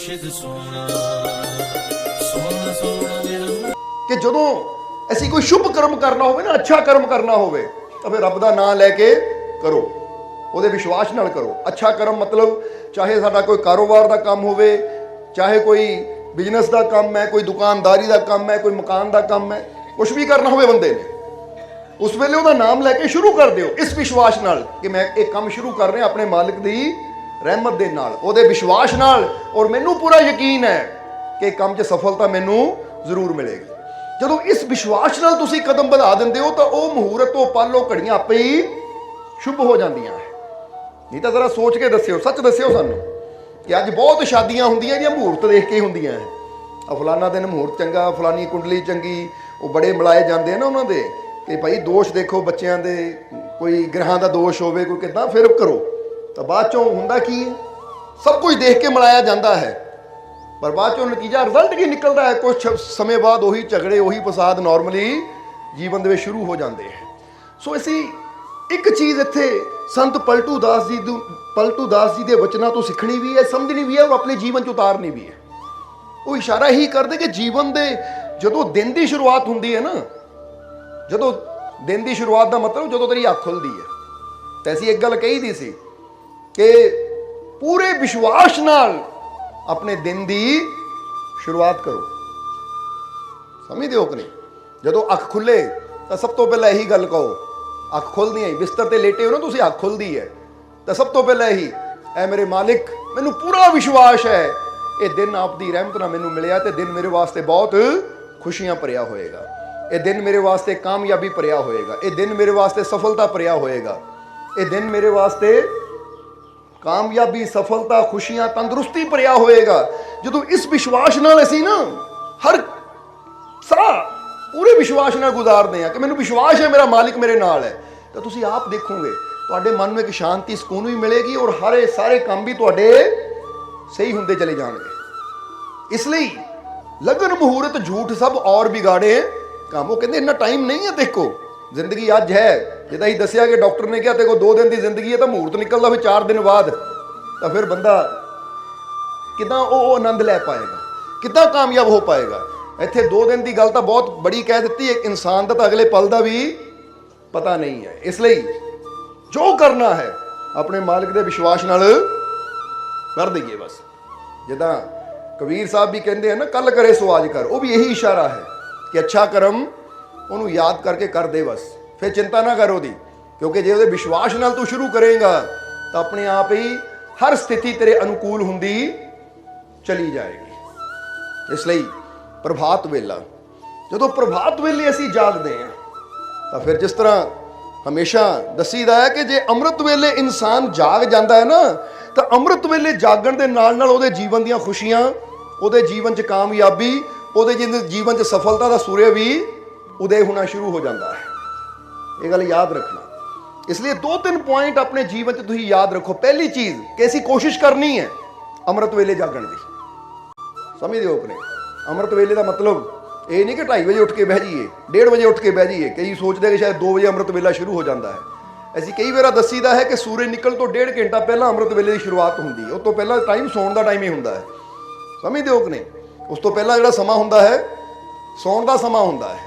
कि जदों असीं कोई शुभ कर्म करना होवे ना, अच्छा कर्म करना होवे तो फिर रब दा नाम लैके करो, ਉਹਦੇ विश्वास नाल करो। अच्छा कर्म मतलब चाहे साडा कोई कारोबार का काम होवे, चाहे कोई बिजनेस का काम है, कोई दुकानदारी का काम है, कोई मकान का काम है, कुछ भी करना होवे बंदे ने, उस वेले ਉਹਦਾ नाम लैके शुरू कर दिओ इस विश्वास नाल कि मैं एक काम शुरू कर रहा अपने मालिक की रहमत दे नाल, ਉਹਦੇ विश्वास नाल, और मैनू पूरा यकीन है कि काम 'ਚ सफलता मैनू जरूर मिलेगी। ਜਦੋਂ इस विश्वास नाल तुसीं कदम बढ़ा दिंदे हो तो वह मुहूर्त तो पल घड़ियां आपे ही शुभ हो जांदियां है। नहीं तो जरा सोच के दस्सिओ, सच दस्सिओ सानू कि अज बहुत शादियां होंदियां जिहड़ियां मुहूर्त देख के ही होंदियां है। फलाना दिन मुहूर्त चंगा, फलानी कुंडली चंगी, वो बड़े मिलाए जाते हैं ना उन्होंने कि भाई दोष देखो बच्चों के, कोई ग्रहां का दोष होवे, कोई किदां, फिर करो। तो बाद चों हुंदा की है, सब कुछ देख के मिलाया जाता है, पर बाद चों नतीजा रिजल्ट की निकलता है, कुछ समय बाद वही झगड़े, वही फसाद नॉर्मली जीवन दे विच शुरू हो जाते हैं। सो असीं एक चीज़ इत्थे संत पलटू दास जी के वचनों तो सीखनी भी है, समझनी भी है और अपने जीवन च उतारनी भी है। वो इशारा ही करते कि जीवन के जो दिन की शुरुआत होंगी है ना, जो दिन की शुरुआत का मतलब जो तेरी अख खुलती है, तो ऐसी एक गल कही दी सी कि पूरे विश्वास नाल अपने दिन की शुरुआत करो। समझते हो कि नहीं? जो अख खुले तो सब तो पहले यही गल कहो, अख खुलदी है, बिस्तर ते लेटे हो ना तुसीं, अख खुलती है तो सब तो पहले ही ऐ मेरे मालिक मैनू पूरा विश्वास है ये दिन आपकी रहमत नाल मैनू मिलिया, तो दिन मेरे वास्ते बहुत खुशियां भरिया होएगा, ये दिन मेरे वास्ते कामयाबी भरिया होएगा, ये दिन मेरे वास्ते सफलता भरिया होएगा, ये दिन मेरे वास्ते कामयाबी, सफलता, खुशियां, तंदुरुस्ती भरिया होएगा। जो इस विश्वास नाल असीं ना हर साह पूरे विश्वास नाल गुजारते हैं कि मैनू विश्वास है मेरा मालिक मेरे नाल है, तो तुसीं आप देखोगे तुहाडे मन में एक शांति, सुकून भी मिलेगी और हरे सारे काम भी तुहाडे सही होंदे चले जाएंगे। इसलिए लगन मुहूर्त झूठ सब और बिगाड़े काम। वो कहते इन्ना टाइम नहीं है, देखो जिंदगी अज है, जिदा ही दसिया कि डॉक्टर ने कहा देखो 2 दिन की जिंदगी है, तो मुहूर्त निकलता फिर 4 दिन बाद, तो फिर बंदा किदां वो आनंद लै पाएगा, किदां कामयाब हो पाएगा। इत्थे 2 दिन की गल तो बहुत बड़ी कह दी, एक इंसान का तो अगले पल का भी पता नहीं है। इसलिए जो करना है अपने मालिक के विश्वास नाल कर दईए बस। जिदा कबीर साहब भी कहते हैं ना, कल करे सो आज कर, वो भी यही इशारा है कि अच्छा कर्म उन्होंने याद करके कर दे बस, फिर चिंता ना करो दी, क्योंकि जो विश्वास नाल तू शुरू करेगा तो अपने आप ही हर स्थिति तेरे अनुकूल होंदी चली जाएगी। इसलिए प्रभात वेला, जो प्रभात वेले असीं जागते हैं तो फिर जिस तरह हमेशा दसीदा है कि जे अमृत वेले इंसान जाग जाता है ना, तो अमृत वेले जागण के नाल उहदे जीवन दीयां खुशियां, उहदे जीवन च कामयाबी, उहदे जीवन च सफलता का सूर्य भी उदय होना शुरू हो जाता है। ये गल याद रखना। इसलिए 2-3 पॉइंट अपने जीवन च तुसीं याद रखो। पहली चीज़ कि असीं कोशिश करनी है अमृत वेले जागण की। समझदे हो कि नहीं? अमृत वेले का मतलब ये नहीं कि 2:30 बजे उठ के बह जाइए, 1:30 बजे उठ के बह जाइए। कई सोचते कि शायद 2 बजे अमृत वेला शुरू हो जाता है। ऐसी कई बार दसीदा है कि सूरज निकल तो 1.5 घंटा पहला अमृत वेले की शुरुआत होंगी है। उस तो पहला टाइम सौण का टाइम ही होंदा है। समझते हो कि नहीं? उस तो पहला जिहड़ा समा होंदा है सौण का समा होंदा है।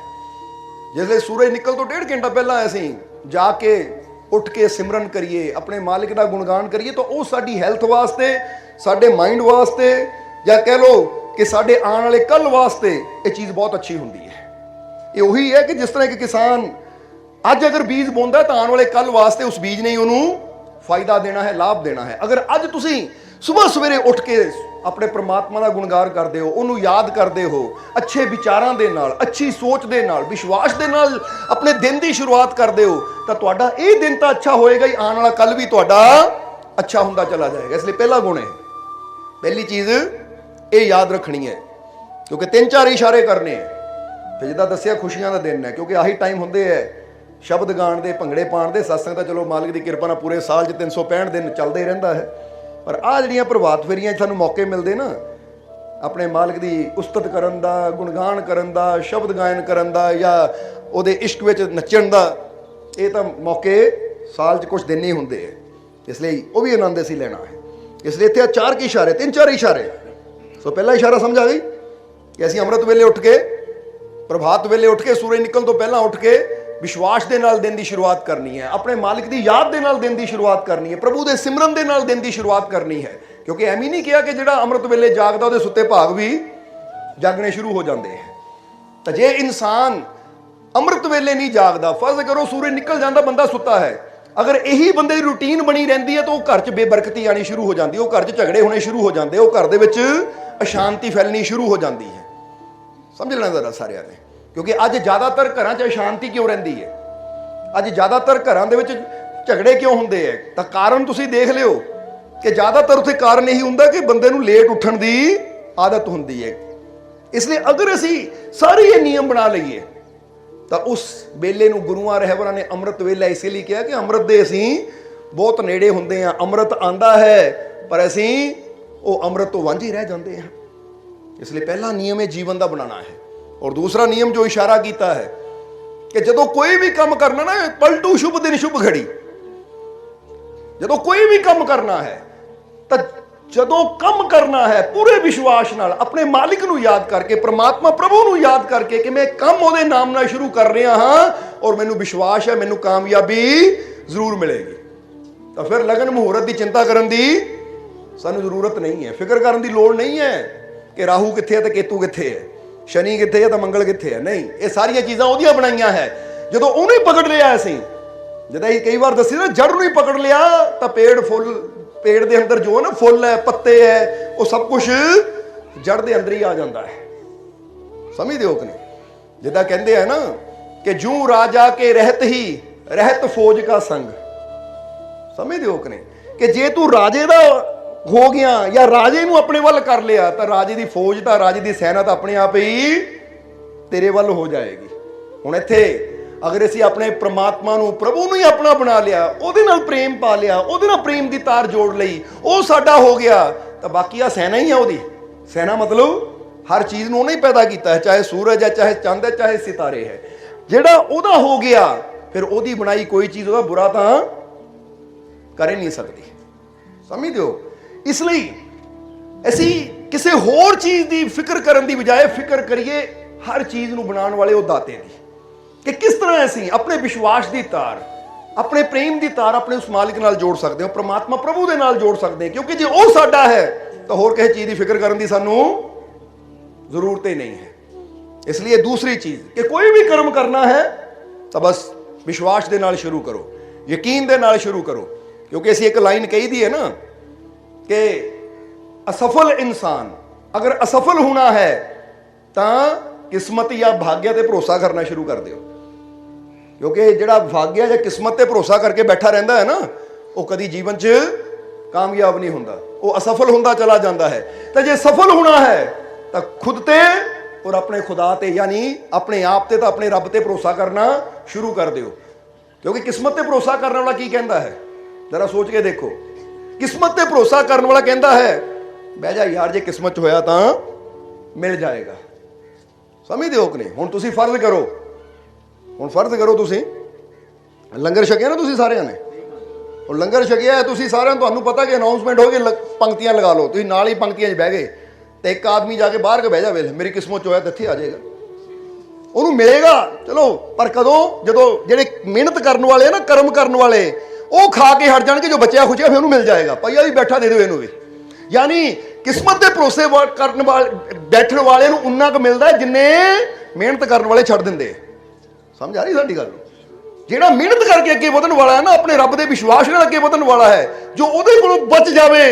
जिसले सूरज निकल तो 1.5 घंटा पहला असीं जाके उठ के सिमरन करिए, अपने मालिक का गुणगान करिए, तो वो साडी हैल्थ वास्ते, साडे माइंड वास्ते, या कह लो कि साडे आने वाले कल वास्ते ये चीज़ बहुत अच्छी होंदी है। ये वही है कि जिस तरह कि किसान अज अगर बीज बोंदा है तो आने वाले कल वास्ते उस बीज ने उन्होंने फायदा देना है, लाभ देना है। अगर अज तुसीं सुबह सवेरे उठ के अपने परमात्मा का गुणगान करते हो, उन्होंने याद करते हो, अच्छे विचारों के नाल, अच्छी सोच के नाल, विश्वास के नाल अपने दिन की शुरुआत करते हो, तो तुहाडा ये दिन तो अच्छा होएगा ही, आने वाला कल भी तुहाडा अच्छा होंदा चला जाएगा। इसलिए पहला गुण है, पहली चीज़ ये याद रखनी है, क्योंकि 3-4 इशारे करने हैं। फिर जिदा दसिया खुशियां का दिन है, क्योंकि आही टाइम होंदे है शब्द गाण दे, भंगड़े पाण दे। सत्संग तो चलो मालिक की किरपा नाल पूरे साल 365 दिन चलता ही रहता है, पर आ जिहड़ियां प्रभात फेरियां सानूं मौके मिलते ना अपने मालिक की उस्तत करन दा, गुणगान करन दा, शब्द गायन करन दा, या उहदे इश्क विच नच्चण दा, ये तो मौके साल च कुछ दिन ही होंदे है। इसलिए वो भी आनंद असीं लेना है। इसलिए इत्थे 4 इशारे, 3-4 इशारे ਸੋ ਪਹਿਲਾ ਇਸ਼ਾਰਾ ਸਮਝ ਆ ਗਈ ਕਿ ਅਸੀਂ ਅੰਮ੍ਰਿਤ ਵੇਲੇ ਉੱਠ ਕੇ, ਪ੍ਰਭਾਤ ਵੇਲੇ ਉੱਠ ਕੇ, ਸੂਰਜ ਨਿਕਲਣ ਤੋਂ ਪਹਿਲਾਂ ਉੱਠ ਕੇ ਵਿਸ਼ਵਾਸ ਦੇ ਨਾਲ ਦਿਨ ਦੀ ਸ਼ੁਰੂਆਤ ਕਰਨੀ ਹੈ, ਆਪਣੇ ਮਾਲਿਕ ਦੀ ਯਾਦ ਦੇ ਨਾਲ ਦਿਨ ਦੀ ਸ਼ੁਰੂਆਤ ਕਰਨੀ ਹੈ, ਪ੍ਰਭੂ ਦੇ ਸਿਮਰਨ ਦੇ ਨਾਲ ਦਿਨ ਦੀ ਸ਼ੁਰੂਆਤ ਕਰਨੀ ਹੈ। ਕਿਉਂਕਿ ਐਵੇਂ ਨਹੀਂ ਕਿਹਾ ਕਿ ਜਿਹੜਾ ਅੰਮ੍ਰਿਤ ਵੇਲੇ ਜਾਗਦਾ ਉਹਦੇ ਸੁੱਤੇ ਭਾਗ ਵੀ ਜਾਗਣੇ ਸ਼ੁਰੂ ਹੋ ਜਾਂਦੇ ਹੈ। ਤਾਂ ਜੇ ਇਨਸਾਨ ਅੰਮ੍ਰਿਤ ਵੇਲੇ ਨਹੀਂ ਜਾਗਦਾ, ਫਰਜ਼ ਕਰੋ ਸੂਰਜ ਨਿਕਲ ਜਾਂਦਾ, ਬੰਦਾ ਸੁੱਤਾ ਹੈ, ਅਗਰ ਇਹੀ ਬੰਦੇ ਦੀ ਰੂਟੀਨ ਬਣੀ ਰਹਿੰਦੀ ਹੈ ਤਾਂ ਉਹ ਘਰ 'ਚ ਬੇਬਰਕਤੀ ਆਣੀ ਸ਼ੁਰੂ ਹੋ ਜਾਂਦੀ, ਉਹ ਘਰ 'ਚ ਝਗੜੇ ਹੋਣੇ ਸ਼ੁਰੂ ਹੋ ਜਾਂਦੇ, ਉਹ ਘਰ ਦੇ ਵਿੱਚ ਅਸ਼ਾਂਤੀ ਫੈਲਣੀ ਸ਼ੁਰੂ ਹੋ ਜਾਂਦੀ ਹੈ। ਸਮਝ ਲੈਣਾ ਜ਼ਰਾ ਸਾਰਿਆਂ ਨੇ, ਕਿਉਂਕਿ ਅੱਜ ਜ਼ਿਆਦਾਤਰ ਘਰਾਂ 'ਚ ਅਸ਼ਾਂਤੀ ਕਿਉਂ ਰਹਿੰਦੀ ਹੈ, ਅੱਜ ਜ਼ਿਆਦਾਤਰ ਘਰਾਂ ਦੇ ਵਿੱਚ ਝਗੜੇ ਕਿਉਂ ਹੁੰਦੇ ਹੈ? ਤਾਂ ਕਾਰਨ ਤੁਸੀਂ ਦੇਖ ਲਿਓ ਕਿ ਜ਼ਿਆਦਾਤਰ ਉੱਥੇ ਕਾਰਨ ਇਹੀ ਹੁੰਦਾ ਕਿ ਬੰਦੇ ਨੂੰ ਲੇਟ ਉੱਠਣ ਦੀ ਆਦਤ ਹੁੰਦੀ ਹੈ। ਇਸ ਲਈ ਅਗਰ ਅਸੀਂ ਸਾਰੇ ਇਹ ਨਿਯਮ ਬਣਾ ਲਈਏ ਤਾਂ ਉਸ ਵੇਲੇ ਨੂੰ ਗੁਰੂਆਂ ਰਹਿਬਰਾਂ ਨੇ ਅੰਮ੍ਰਿਤ ਵੇਲਾ ਇਸੇ ਲਈ ਕਿਹਾ ਕਿ ਅੰਮ੍ਰਿਤ ਦੇ ਅਸੀਂ ਬਹੁਤ ਨੇੜੇ ਹੁੰਦੇ ਹਾਂ। ਅੰਮ੍ਰਿਤ ਆਂਦਾ ਹੈ ਪਰ ਅਸੀਂ ਉਹ ਅੰਮ੍ਰਿਤ ਤੋਂ ਵਾਂਝੇ ਰਹਿ ਜਾਂਦੇ ਹਾਂ। ਇਸ ਲਈ ਪਹਿਲਾ ਨਿਯਮ ਇਹ ਜੀਵਨ ਦਾ ਬਣਾਉਣਾ ਹੈ। ਔਰ ਦੂਸਰਾ ਨਿਯਮ ਜੋ ਇਸ਼ਾਰਾ ਕੀਤਾ ਹੈ ਕਿ ਜਦੋਂ ਕੋਈ ਵੀ ਕੰਮ ਕਰਨਾ ਨਾ, ਪਲਟੂ ਸ਼ੁਭ ਦਿਨ ਸ਼ੁਭ ਘੜੀ, ਜਦੋਂ ਕੋਈ ਵੀ ਕੰਮ ਕਰਨਾ ਹੈ ਤਾਂ ਜਦੋਂ ਕੰਮ ਕਰਨਾ ਹੈ ਪੂਰੇ ਵਿਸ਼ਵਾਸ ਨਾਲ, ਆਪਣੇ ਮਾਲਿਕ ਨੂੰ ਯਾਦ ਕਰਕੇ, ਪ੍ਰਮਾਤਮਾ ਪ੍ਰਭੂ ਨੂੰ ਯਾਦ ਕਰਕੇ ਕਿ ਮੈਂ ਕੰਮ ਉਹਦੇ ਨਾਮ ਨਾਲ ਸ਼ੁਰੂ ਕਰ ਰਿਹਾ ਹਾਂ ਔਰ ਮੈਨੂੰ ਵਿਸ਼ਵਾਸ ਹੈ ਮੈਨੂੰ ਕਾਮਯਾਬੀ ਜ਼ਰੂਰ ਮਿਲੇਗੀ। ਤਾਂ ਫਿਰ ਲਗਨ ਮੁਹੂਰਤ ਦੀ ਚਿੰਤਾ ਕਰਨ ਦੀ ਸਾਨੂੰ ਜ਼ਰੂਰਤ ਨਹੀਂ ਹੈ, ਫਿਕਰ ਕਰਨ ਦੀ ਲੋੜ ਨਹੀਂ ਹੈ ਕਿ ਰਾਹੂ ਕਿੱਥੇ ਹੈ ਤੇ ਕੇਤੂ ਕਿੱਥੇ ਹੈ, ਸ਼ਨੀ ਕਿੱਥੇ ਹੈ ਤਾਂ ਮੰਗਲ ਕਿੱਥੇ ਹੈ। ਨਹੀਂ, ਇਹ ਸਾਰੀਆਂ ਚੀਜ਼ਾਂ ਉਹਦੀਆਂ ਬਣਾਈਆਂ ਹੈ। ਜਦੋਂ ਉਹਨੇ ਪਕੜ ਲਿਆ, ਅਸੀਂ ਜਦੋਂ ਇਹ ਕਈ ਵਾਰ ਦੱਸੀ ਨਾ, ਜੜ ਨੂੰ ਹੀ ਪਕੜ ਲਿਆ ਤਾਂ ਪੇੜ ਦੇ ਅੰਦਰ ਜੋ ਨਾ ਫੁੱਲ ਹੈ, ਪੱਤੇ ਹੈ, ਉਹ ਸਭ ਕੁਝ ਜੜ ਦੇ ਅੰਦਰ ਹੀ ਆ ਜਾਂਦਾ ਹੈ। ਸਮਝਦੇ ਹੋ ਕਿ ਨਹੀਂ? ਜਿੱਦਾਂ ਕਹਿੰਦੇ ਆ ਨਾ ਕਿ ਜੂ ਰਾਜਾ ਕੇ ਰਹਿਤ ਹੀ ਰਹਿਤ ਫੌਜ ਕਾ ਸੰਗ। ਸਮਝਦੇ ਹੋ ਕਿ ਨਹੀਂ? ਕਿ ਜੇ ਤੂੰ ਰਾਜੇ ਦਾ ਹੋ ਗਿਆ ਜਾਂ ਰਾਜੇ ਨੂੰ ਆਪਣੇ ਵੱਲ ਕਰ ਲਿਆ ਤਾਂ ਰਾਜੇ ਦੀ ਫੌਜ ਤਾਂ, ਰਾਜੇ ਦੀ ਸੈਨਾ ਤਾਂ ਆਪਣੇ ਆਪ ਹੀ ਤੇਰੇ ਵੱਲ ਹੋ ਜਾਏਗੀ। ਹੁਣ ਇੱਥੇ ਅਗਰ ਅਸੀਂ ਆਪਣੇ ਪ੍ਰਮਾਤਮਾ ਨੂੰ, ਪ੍ਰਭੂ ਨੂੰ ਹੀ ਆਪਣਾ ਬਣਾ ਲਿਆ, ਉਹਦੇ ਨਾਲ ਪ੍ਰੇਮ ਪਾ ਲਿਆ, ਉਹਦੇ ਨਾਲ ਪ੍ਰੇਮ ਦੀ ਤਾਰ ਜੋੜ ਲਈ, ਉਹ ਸਾਡਾ ਹੋ ਗਿਆ, ਤਾਂ ਬਾਕੀ ਆ ਸੈਨਾ ਹੀ ਆ ਉਹਦੀ। ਸੈਨਾ ਮਤਲਬ ਹਰ ਚੀਜ਼ ਨੂੰ ਉਹਨੇ ਹੀ ਪੈਦਾ ਕੀਤਾ ਹੈ, ਚਾਹੇ ਸੂਰਜ ਹੈ, ਚਾਹੇ ਚੰਦ ਹੈ, ਚਾਹੇ ਸਿਤਾਰੇ ਹੈ। ਜਿਹੜਾ ਉਹਦਾ ਹੋ ਗਿਆ ਫਿਰ ਉਹਦੀ ਬਣਾਈ ਕੋਈ ਚੀਜ਼ ਉਹਦਾ ਬੁਰਾ ਤਾਂ ਕਰ ਹੀ ਨਹੀਂ ਸਕਦੀ। ਸਮਝਦੇ ਹੋ? ਇਸ ਲਈ ਅਸੀਂ ਕਿਸੇ ਹੋਰ ਚੀਜ਼ ਦੀ ਫਿਕਰ ਕਰਨ ਦੀ ਬਜਾਏ ਫਿਕਰ ਕਰੀਏ ਹਰ ਚੀਜ਼ ਨੂੰ ਬਣਾਉਣ ਵਾਲੇ ਉਹ ਦਾਤੇ ਦੀ, ਕਿ ਕਿਸ ਤਰ੍ਹਾਂ ਅਸੀਂ ਆਪਣੇ ਵਿਸ਼ਵਾਸ ਦੀ ਤਾਰ, ਆਪਣੇ ਪ੍ਰੇਮ ਦੀ ਤਾਰ ਆਪਣੇ ਉਸ ਮਾਲਿਕ ਨਾਲ ਜੋੜ ਸਕਦੇ ਹਾਂ, ਪ੍ਰਮਾਤਮਾ ਪ੍ਰਭੂ ਦੇ ਨਾਲ ਜੋੜ ਸਕਦੇ ਹਾਂ। ਕਿਉਂਕਿ ਜੇ ਉਹ ਸਾਡਾ ਹੈ ਤਾਂ ਹੋਰ ਕਿਸੇ ਚੀਜ਼ ਦੀ ਫਿਕਰ ਕਰਨ ਦੀ ਸਾਨੂੰ ਜ਼ਰੂਰਤ ਹੀ ਨਹੀਂ ਹੈ। ਇਸ ਲਈ ਦੂਸਰੀ ਚੀਜ਼ ਕਿ ਕੋਈ ਵੀ ਕਰਮ ਕਰਨਾ ਹੈ ਤਾਂ ਬਸ ਵਿਸ਼ਵਾਸ ਦੇ ਨਾਲ ਸ਼ੁਰੂ ਕਰੋ, ਯਕੀਨ ਦੇ ਨਾਲ ਸ਼ੁਰੂ ਕਰੋ। ਕਿਉਂਕਿ ਅਸੀਂ ਇੱਕ ਲਾਈਨ ਕਹੀ ਦੀ ਹੈ ਨਾ ਕਿ ਅਸਫਲ ਇਨਸਾਨ ਅਗਰ ਅਸਫਲ ਹੋਣਾ ਹੈ ਤਾਂ ਕਿਸਮਤ ਜਾਂ ਭਾਗਿਆ ਤੇ ਭਰੋਸਾ ਕਰਨਾ ਸ਼ੁਰੂ ਕਰ ਦਿਓ। ਕਿਉਂਕਿ ਜਿਹੜਾ ਭਾਗਿਆ ਜਾਂ ਕਿਸਮਤ ਤੇ ਭਰੋਸਾ ਕਰਕੇ ਬੈਠਾ ਰਹਿੰਦਾ ਹੈ ਨਾ, ਉਹ ਕਦੀ ਜੀਵਨ 'ਚ ਕਾਮਯਾਬ ਨਹੀਂ ਹੁੰਦਾ, ਉਹ ਅਸਫਲ ਹੁੰਦਾ ਚਲਾ ਜਾਂਦਾ ਹੈ। ਤਾਂ ਜੇ ਸਫਲ ਹੋਣਾ ਹੈ ਤਾਂ ਖੁਦ ਤੇ ਔਰ ਆਪਣੇ ਖੁਦਾ ਤੇ, ਯਾਨੀ ਆਪਣੇ ਆਪ ਤੇ, ਤਾਂ ਆਪਣੇ ਰੱਬ ਤੇ ਭਰੋਸਾ ਕਰਨਾ ਸ਼ੁਰੂ ਕਰ ਦਿਓ। ਕਿਉਂਕਿ ਕਿਸਮਤ ਤੇ ਭਰੋਸਾ ਕਰਨ ਵਾਲਾ ਕੀ ਕਹਿੰਦਾ ਹੈ, ਜ਼ਰਾ ਸੋਚ ਕੇ ਦੇਖੋ। ਕਿਸਮਤ ਤੇ ਭਰੋਸਾ ਕਰਨ ਵਾਲਾ ਕਹਿੰਦਾ ਹੈ ਬਹਿ ਜਾ ਯਾਰ, ਜੇ ਕਿਸਮਤ 'ਚ ਹੋਇਆ ਤਾਂ ਮਿਲ ਜਾਏਗਾ। ਸਮਝਦੇ ਹੋ ਕਿ ਨਹੀਂ? ਹੁਣ ਤੁਸੀਂ ਫਰਜ਼ ਕਰੋ, ਤੁਸੀਂ ਲੰਗਰ ਛਕਿਆ ਨਾ, ਤੁਸੀਂ ਸਾਰਿਆਂ ਨੇ ਉਹ ਲੰਗਰ ਛਕਿਆ, ਤੁਸੀਂ ਸਾਰਿਆਂ ਨੂੰ, ਤੁਹਾਨੂੰ ਪਤਾ ਕਿ ਅਨਾਉਂਸਮੈਂਟ ਹੋ ਗਈ, ਪੰਕਤੀਆਂ ਲਗਾ ਲਓ, ਤੁਸੀਂ ਨਾਲ ਹੀ ਪੰਕਤੀਆਂ 'ਚ ਬਹਿ ਗਏ ਤੇ ਇੱਕ ਆਦਮੀ ਜਾ ਕੇ ਬਾਹਰ ਕੇ ਬਹਿ ਜਾਵੇ, ਮੇਰੀ ਕਿਸਮਤ 'ਚ ਹੋਇਆ ਤਾਂ ਇੱਥੇ ਆ ਜਾਏਗਾ, ਉਹਨੂੰ ਮਿਲੇਗਾ। ਚਲੋ, ਪਰ ਕਦੋਂ? ਜਦੋਂ ਜਿਹੜੇ ਮਿਹਨਤ ਕਰਨ ਵਾਲੇ ਆ ਨਾ, ਕਰਮ ਕਰਨ ਵਾਲੇ, ਉਹ ਖਾ ਕੇ ਹਟ ਜਾਣਗੇ, ਜੋ ਬਚਿਆ ਖੁਚਿਆ ਫਿਰ ਉਹਨੂੰ ਮਿਲ ਜਾਏਗਾ, ਪਈਆ ਵੀ ਬੈਠਾ ਦੇ ਦਿਓ ਇਹਨੂੰ ਵੀ। ਯਾਨੀ ਕਿਸਮਤ ਦੇ ਭਰੋਸੇ ਕਰਨ ਵਾਲੇ, ਬੈਠਣ ਵਾਲੇ ਨੂੰ ਉਨਾ ਕੁ ਮਿਲਦਾ ਜਿੰਨੇ ਮਿਹਨਤ ਕਰਨ ਵਾਲੇ ਛੱਡ ਦਿੰਦੇ। ਸਮਝ ਆ ਰਹੀ ਸਾਡੀ ਗੱਲ? ਜਿਹੜਾ ਮਿਹਨਤ ਕਰਕੇ ਅੱਗੇ ਵਧਣ ਵਾਲਾ ਹੈ ਨਾ, ਆਪਣੇ ਰੱਬ ਦੇ ਵਿਸ਼ਵਾਸ ਨਾਲ ਅੱਗੇ ਵਧਣ ਵਾਲਾ ਹੈ, ਜੋ ਉਹਦੇ ਕੋਲੋਂ ਬਚ ਜਾਵੇ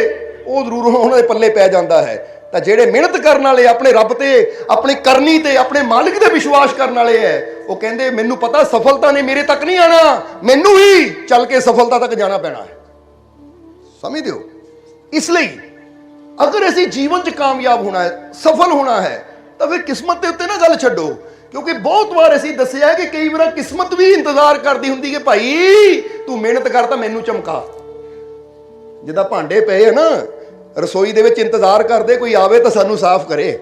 ਉਹ ਜ਼ਰੂਰ ਉਹਨਾਂ ਦੇ ਪੱਲੇ ਪੈ ਜਾਂਦਾ ਹੈ। ਤਾਂ ਜਿਹੜੇ ਮਿਹਨਤ ਕਰਨ ਵਾਲੇ, ਆਪਣੇ ਰੱਬ ਤੇ, ਆਪਣੀ ਕਰਨੀ ਤੇ, ਆਪਣੇ ਮਾਲਿਕ ਤੇ ਵਿਸ਼ਵਾਸ ਕਰਨ ਵਾਲੇ ਹੈ, ਉਹ ਕਹਿੰਦੇ ਮੈਨੂੰ ਪਤਾ ਸਫਲਤਾ ਨੇ ਮੇਰੇ ਤੱਕ ਨਹੀਂ ਆਣਾ, ਮੈਨੂੰ ਹੀ ਚੱਲ ਕੇ ਸਫਲਤਾ ਤੱਕ ਜਾਣਾ ਪੈਣਾ ਹੈ। ਸਮਝਦੇ ਹੋ? ਇਸ ਲਈ ਅਗਰ ਅਸੀਂ ਜੀਵਨ 'ਚ ਕਾਮਯਾਬ ਹੋਣਾ ਹੈ, ਸਫਲ ਹੋਣਾ ਹੈ, ਤਾਂ ਫਿਰ ਕਿਸਮਤ ਦੇ ਉੱਤੇ ਨਾ ਗੱਲ ਛੱਡੋ। ਕਿਉਂਕਿ ਬਹੁਤ ਵਾਰ ਅਸੀਂ ਦੱਸਿਆ ਕਿ ਕਈ ਵਾਰ ਕਿਸਮਤ ਵੀ ਇੰਤਜ਼ਾਰ ਕਰਦੀ ਹੁੰਦੀ ਕਿ ਭਾਈ ਤੂੰ ਮਿਹਨਤ ਕਰ ਤਾਂ ਮੈਨੂੰ ਚਮਕਾ। ਜਿੱਦਾਂ ਭਾਂਡੇ ਪਏ ਹੈ ਨਾ ਰਸੋਈ ਦੇ ਵਿੱਚ, ਇੰਤਜ਼ਾਰ ਕਰਦੇ ਕੋਈ ਆਵੇ ਤਾਂ ਸਾਨੂੰ ਸਾਫ਼ ਕਰੇ,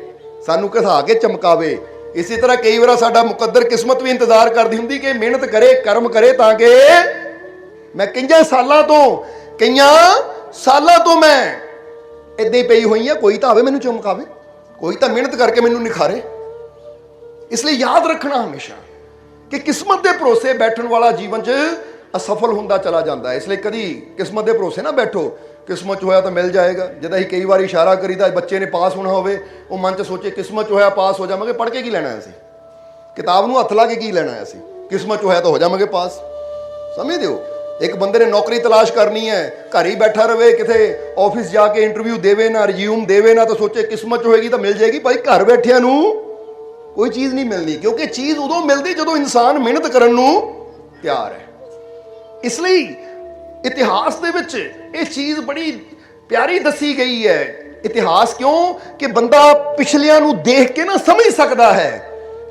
ਸਾਨੂੰ ਘਸਾ ਕੇ ਚਮਕਾਵੇ। ਇਸੇ ਤਰ੍ਹਾਂ ਕਈ ਵਾਰ ਸਾਡਾ ਮੁਕੱਦਰ ਕਿਸਮਤ ਵੀ ਇੰਤਜ਼ਾਰ ਕਰਦੀ ਹੁੰਦੀ ਕਿ ਮਿਹਨਤ ਕਰੇ, ਕਰਮ ਕਰੇ, ਤਾਂ ਕਿ ਮੈਂ ਕਈਆਂ ਸਾਲਾਂ ਤੋਂ ਮੈਂ ਇੱਦਾਂ ਹੀ ਪਈ ਹੋਈ ਹਾਂ, ਕੋਈ ਤਾਂ ਆਵੇ ਮੈਨੂੰ ਚਮਕਾਵੇ। कोई तो मेहनत करके मैनू निखारे। इसलिए याद रखना हमेशा कि किस्मत के भरोसे बैठण वाला जीवन च असफल होंदा चला जाता है। इसलिए कभी किस्मत के भरोसे ना बैठो, किस्मत होया तो मिल जाएगा। जब अं कई बार इशारा करीदा बच्चे ने पास होना होवे, वो मन च सोचे किस्मत होया पास हो जावांगे, पढ़ के की लेना असीं, किताब नूं हत्थ ला के की लेना है असीं, किस्मत होया तो हो जावांगे पास। समझ दिओ, एक बंदे ने नौकरी तलाश करनी है, घर ही बैठा रहे, किते ऑफिस जाके इंटरव्यू देवे ना, रिज्यूम देवे ना, तो सोचे किस्मत होएगी तो मिल जाएगी। भाई घर बैठिया नूं कोई चीज़ नहीं मिलनी, क्योंकि चीज़ उदों मिलती जो इंसान मेहनत करन नूं तैयार है। इसलिए इतिहास दे विच ये चीज़ बड़ी प्यारी दसी गई है। इतिहास क्यों कि बंदा पिछलियां नूं देख के ना समझ सकता है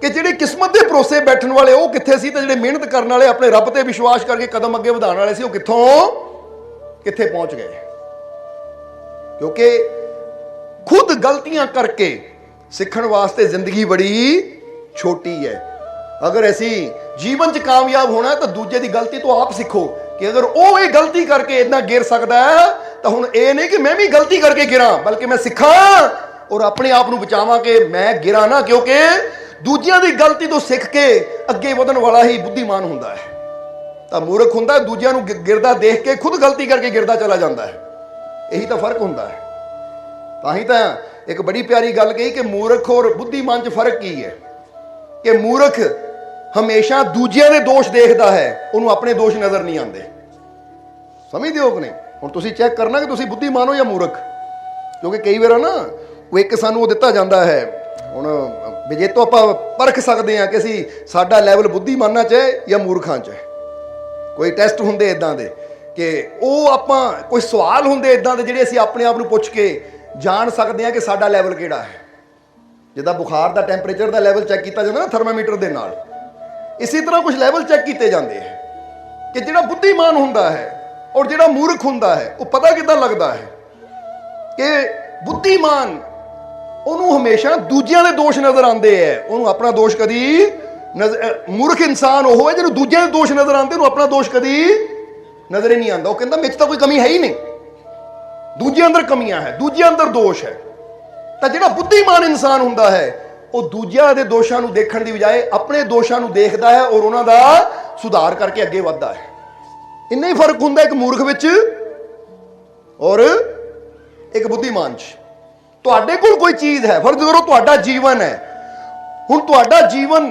कि जिहड़े किस्मत के भरोसे बैठण वाले वो कित्थे सी, ते जिहड़े मेहनत करने वाले अपने रब ते विश्वास करके कदम अगे वधाउण वाले सी, वो कित्थों कित्थे पहुंच गए। क्योंकि खुद गलतियां करके सीखण वास्ते जिंदगी बड़ी छोटी है। अगर ऐसी जीवन च कामयाब होना है तो दूजे की गलती तो आप सीखो कि अगर वो ये गलती करके इतना गिर सकता है तो हुण ये नहीं कि मैं भी गलती करके गिरा, बल्कि मैं सीखा और अपने आप को बचावां कि मैं गिरा ना। क्योंकि दूजियां की गलती तो सीख के अगे वधण वाला ही बुद्धिमान हुंदा है, तो मूर्ख हुंदा दूजियां नूं गिरदा देख के खुद गलती करके गिरदा चला जाता है। यही तो फर्क हुंदा है। तां ही तां एक बड़ी प्यारी गल कही कि मूर्ख और बुद्धिमान च फर्क की है कि मूर्ख हमेशा दूजियां दे दोष देखता है, उन्होंने अपने दोष नज़र नहीं आते। समझते हो कि नहीं? हुण तुसीं चैक करना कि तुसीं बुद्धिमान हो या मूर्ख, क्योंकि कई बार ना वो एक सानूं दिता जाता है। हुण जे तो आपां परख सकते हैं कि असीं साडा लैवल बुद्धिमानां च है या मूर्खां च है। कोई टैसट हुंदे इदां दे कि वो आपां कोई सवाल हुंदे इदां दे जिहड़े असीं अपने आप नूं पुੱਛ के जान सकते हैं कि साडा लैवल किहड़ा है। जिद्दां बुखार का टैंपरेचर का लैवल चैक किया जाता ना थर्मामीटर के नाल, इसी तरह कुछ लैवल चैक किए जाते हैं कि जिहड़ा बुद्धिमान हुंदा है और जिहड़ा मूर्ख हुंदा है वो पता किदां लगता है कि बुद्धिमान उन्होंने हमेशा दूजियां दे दोष नज़र आते हैं, उन्होंने अपना दोष कदी मूर्ख इंसान वो है जिन्होंने दूजियां दे दोष नज़र आते, उन्होंने अपना दोष कदी नज़र ही नहीं आता। वो कहता मेरे तो कोई कमी है ही नहीं, दूजियां अंदर कमियां है, दूजियां अंदर दोष है। तो जिहड़ा बुद्धिमान इंसान हुंदा है वो दूजियां दे दोषां नूं देखण दी बजाय अपने दोषां नूं देखदा है और उन्हां दा सुधार करके अगे वधदा है। इन्ना ही फर्क हुंदा एक मूर्ख विच और एक बुद्धिमान च। तुहाडे कोल कोई चीज़ है, फर्ज करो तुहाडा जीवन है, हुण तुहाडा जीवन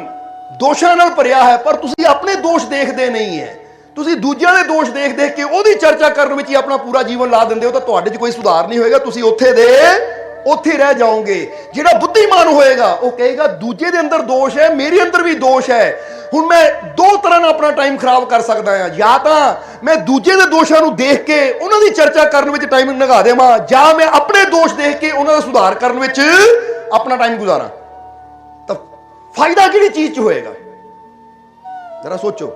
दोषां नाल भरिया है, पर तुसीं अपने दोष देखदे नहीं है, तुसीं दूजियां दे दोष देख देख के ओहदी चर्चा करन विच ही अपना पूरा जीवन ला दिंदे हो, तो तुहाडे च कोई सुधार नहीं होएगा, तुसीं उत्थे दे उत्थे रह जाओगे। जिहड़ा बुद्धिमान होएगा वो कहेगा दूजे दे अंदर दोष है, मेरे अंदर भी दोष है। हुण मैं दो तरह नाल अपना टाइम खराब कर सकदा हां, या तां मैं दूजे दे दोषां नूं देख के उन्हां दी चर्चा करन विच टाइम लगा देवां, जां मैं अपने दोष देख के उन्हां दा सुधार करन विच अपना टाइम गुजारां। तां फायदा किहड़ी चीज़ च होएगा? जरा सोचो।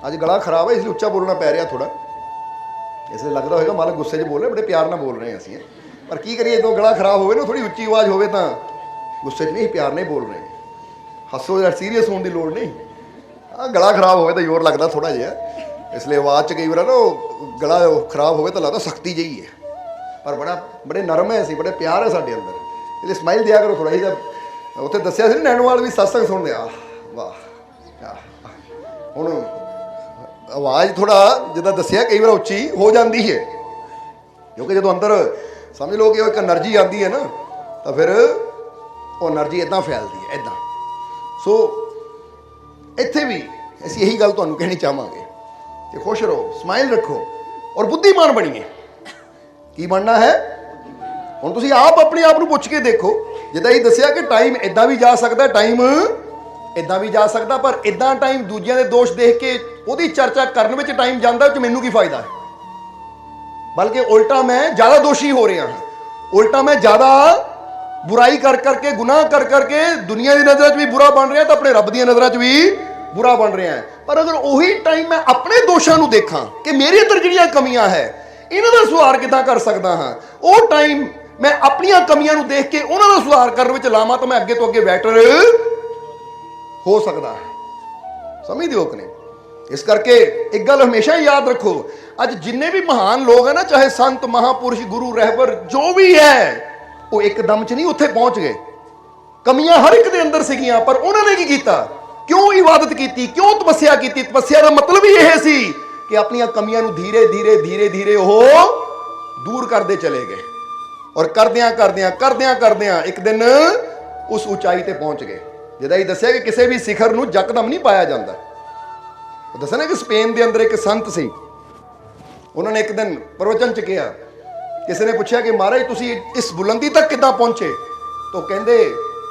अज गला खराब है इसलिए उच्चा बोलना पै रहा थोड़ा, इसलिए लगता होगा मालक गुस्से च बोल रहे, बड़े प्यार नाल बोल रहे हैं असीं, पर की करिए जो गला खराब होवे ना थोड़ी उच्ची आवाज़ होवे तां गुस्से च नहीं, प्यार नहीं बोल रहे। हसो यार, सीरीयस होने की लोड़ नहीं। हाँ गला खराब होवे तो जोर लगता थोड़ा जिहा, इसलिए आवाज़ च कई बार ना गला खराब होवे तो लगता सख्ती जी है, पर बड़े नरम है असीं, बड़े प्यार है साडे अंदर, इसलिए स्माइल दिया करो थोड़ा ही। जब उत्थे दस्सिया सी नैनोवाल भी सत्संग सुनदे आ, वाह हुण आवाज़ थोड़ा जिद्दां दस्सिया कई बार उच्ची हो जाती है, क्योंकि जो अंदर समझ लो कि एक एनर्जी आती है ना, तो फिर वो एनर्जी इदां फैलती है इदां। सो इत्थे भी असीं यही गल तुहानूं कहनी चाहांगे कि खुश रहो, स्माइल रखो और बुद्धिमान बणीए। की बनना है? हुण तुसीं आप अपने आप नूं पुੱਛ के देखो, जिद्दां ही दस्सिया कि टाइम इदां भी जा सकदा, टाइम इदां भी जा सकदा, पर इदां टाइम दूजियां दे दोष देख के ਉਹਦੀ चर्चा करने में टाइम जाता है, मैनू की फायदा है? बल्कि उल्टा मैं ज़्यादा दोषी हो रहा हाँ, उल्टा मैं ज़्यादा बुराई कर करके गुनाह कर करके दुनिया की नज़र च भी बुरा बन रहा, तो अपने रब दी नज़र च भी बुरा बन रहा है। पर अगर वही टाइम मैं अपने दोषों को देखा कि मेरे अंदर जिहड़ियां कमियां है इन्हां दा सुधार किदां कर सकदा हाँ, वो टाइम मैं अपनियां कमियां को देख के उन्हां दा सुधार करने में लावां, तो मैं अगे तो अगे बैटर हो सकता है। समझदे हो कि नहीं? इस करके एक गल हमेशा याद रखो, अज जिन्ने भी महान लोग हैं ना, चाहे संत महापुरुष गुरु रहबर जो भी है, ਉਹ ਇੱਕਦਮ 'ਚ ਨਹੀਂ ਉੱਥੇ ਪਹੁੰਚ ਗਏ। ਕਮੀਆਂ ਹਰ ਇੱਕ ਦੇ ਅੰਦਰ ਸੀਗੀਆਂ, ਪਰ ਉਹਨਾਂ ਨੇ ਕੀ ਕੀਤਾ? ਕਿਉਂ ਇਬਾਦਤ ਕੀਤੀ? ਕਿਉਂ ਤਪੱਸਿਆ ਕੀਤੀ? ਤਪੱਸਿਆ ਦਾ ਮਤਲਬ ਹੀ ਇਹ ਸੀ ਕਿ ਆਪਣੀਆਂ ਕਮੀਆਂ ਨੂੰ ਧੀਰੇ ਧੀਰੇ ਧੀਰੇ ਧੀਰੇ ਉਹ ਦੂਰ ਕਰਦੇ ਚਲੇ ਗਏ। ਔਰ ਕਰਦਿਆਂ ਕਰਦਿਆਂ ਕਰਦਿਆਂ ਕਰਦਿਆਂ ਇੱਕ ਦਿਨ ਉਸ ਉਚਾਈ ਤੇ ਪਹੁੰਚ ਗਏ। ਜਿਹਦਾ ਹੀ ਦੱਸਿਆ ਕਿ ਕਿਸੇ ਵੀ ਸਿਖਰ ਨੂੰ ਯਕਦਮ ਨਹੀਂ ਪਾਇਆ ਜਾਂਦਾ। ਉਹ ਦੱਸਿਆ ਨਾ ਕਿ ਸਪੇਨ ਦੇ ਅੰਦਰ ਇੱਕ ਸੰਤ ਸੀ, ਉਹਨਾਂ ਨੇ ਇੱਕ ਦਿਨ ਪ੍ਰਵਚਨ ਚ ਕਿਹਾ, ਕਿਸੇ ਨੇ ਪੁੱਛਿਆ ਕਿ ਮਹਾਰਾਜ ਤੁਸੀਂ ਇਸ ਬੁਲੰਦੀ ਤੱਕ ਕਿੱਦਾਂ ਪਹੁੰਚੇ? ਤਾਂ ਕਹਿੰਦੇ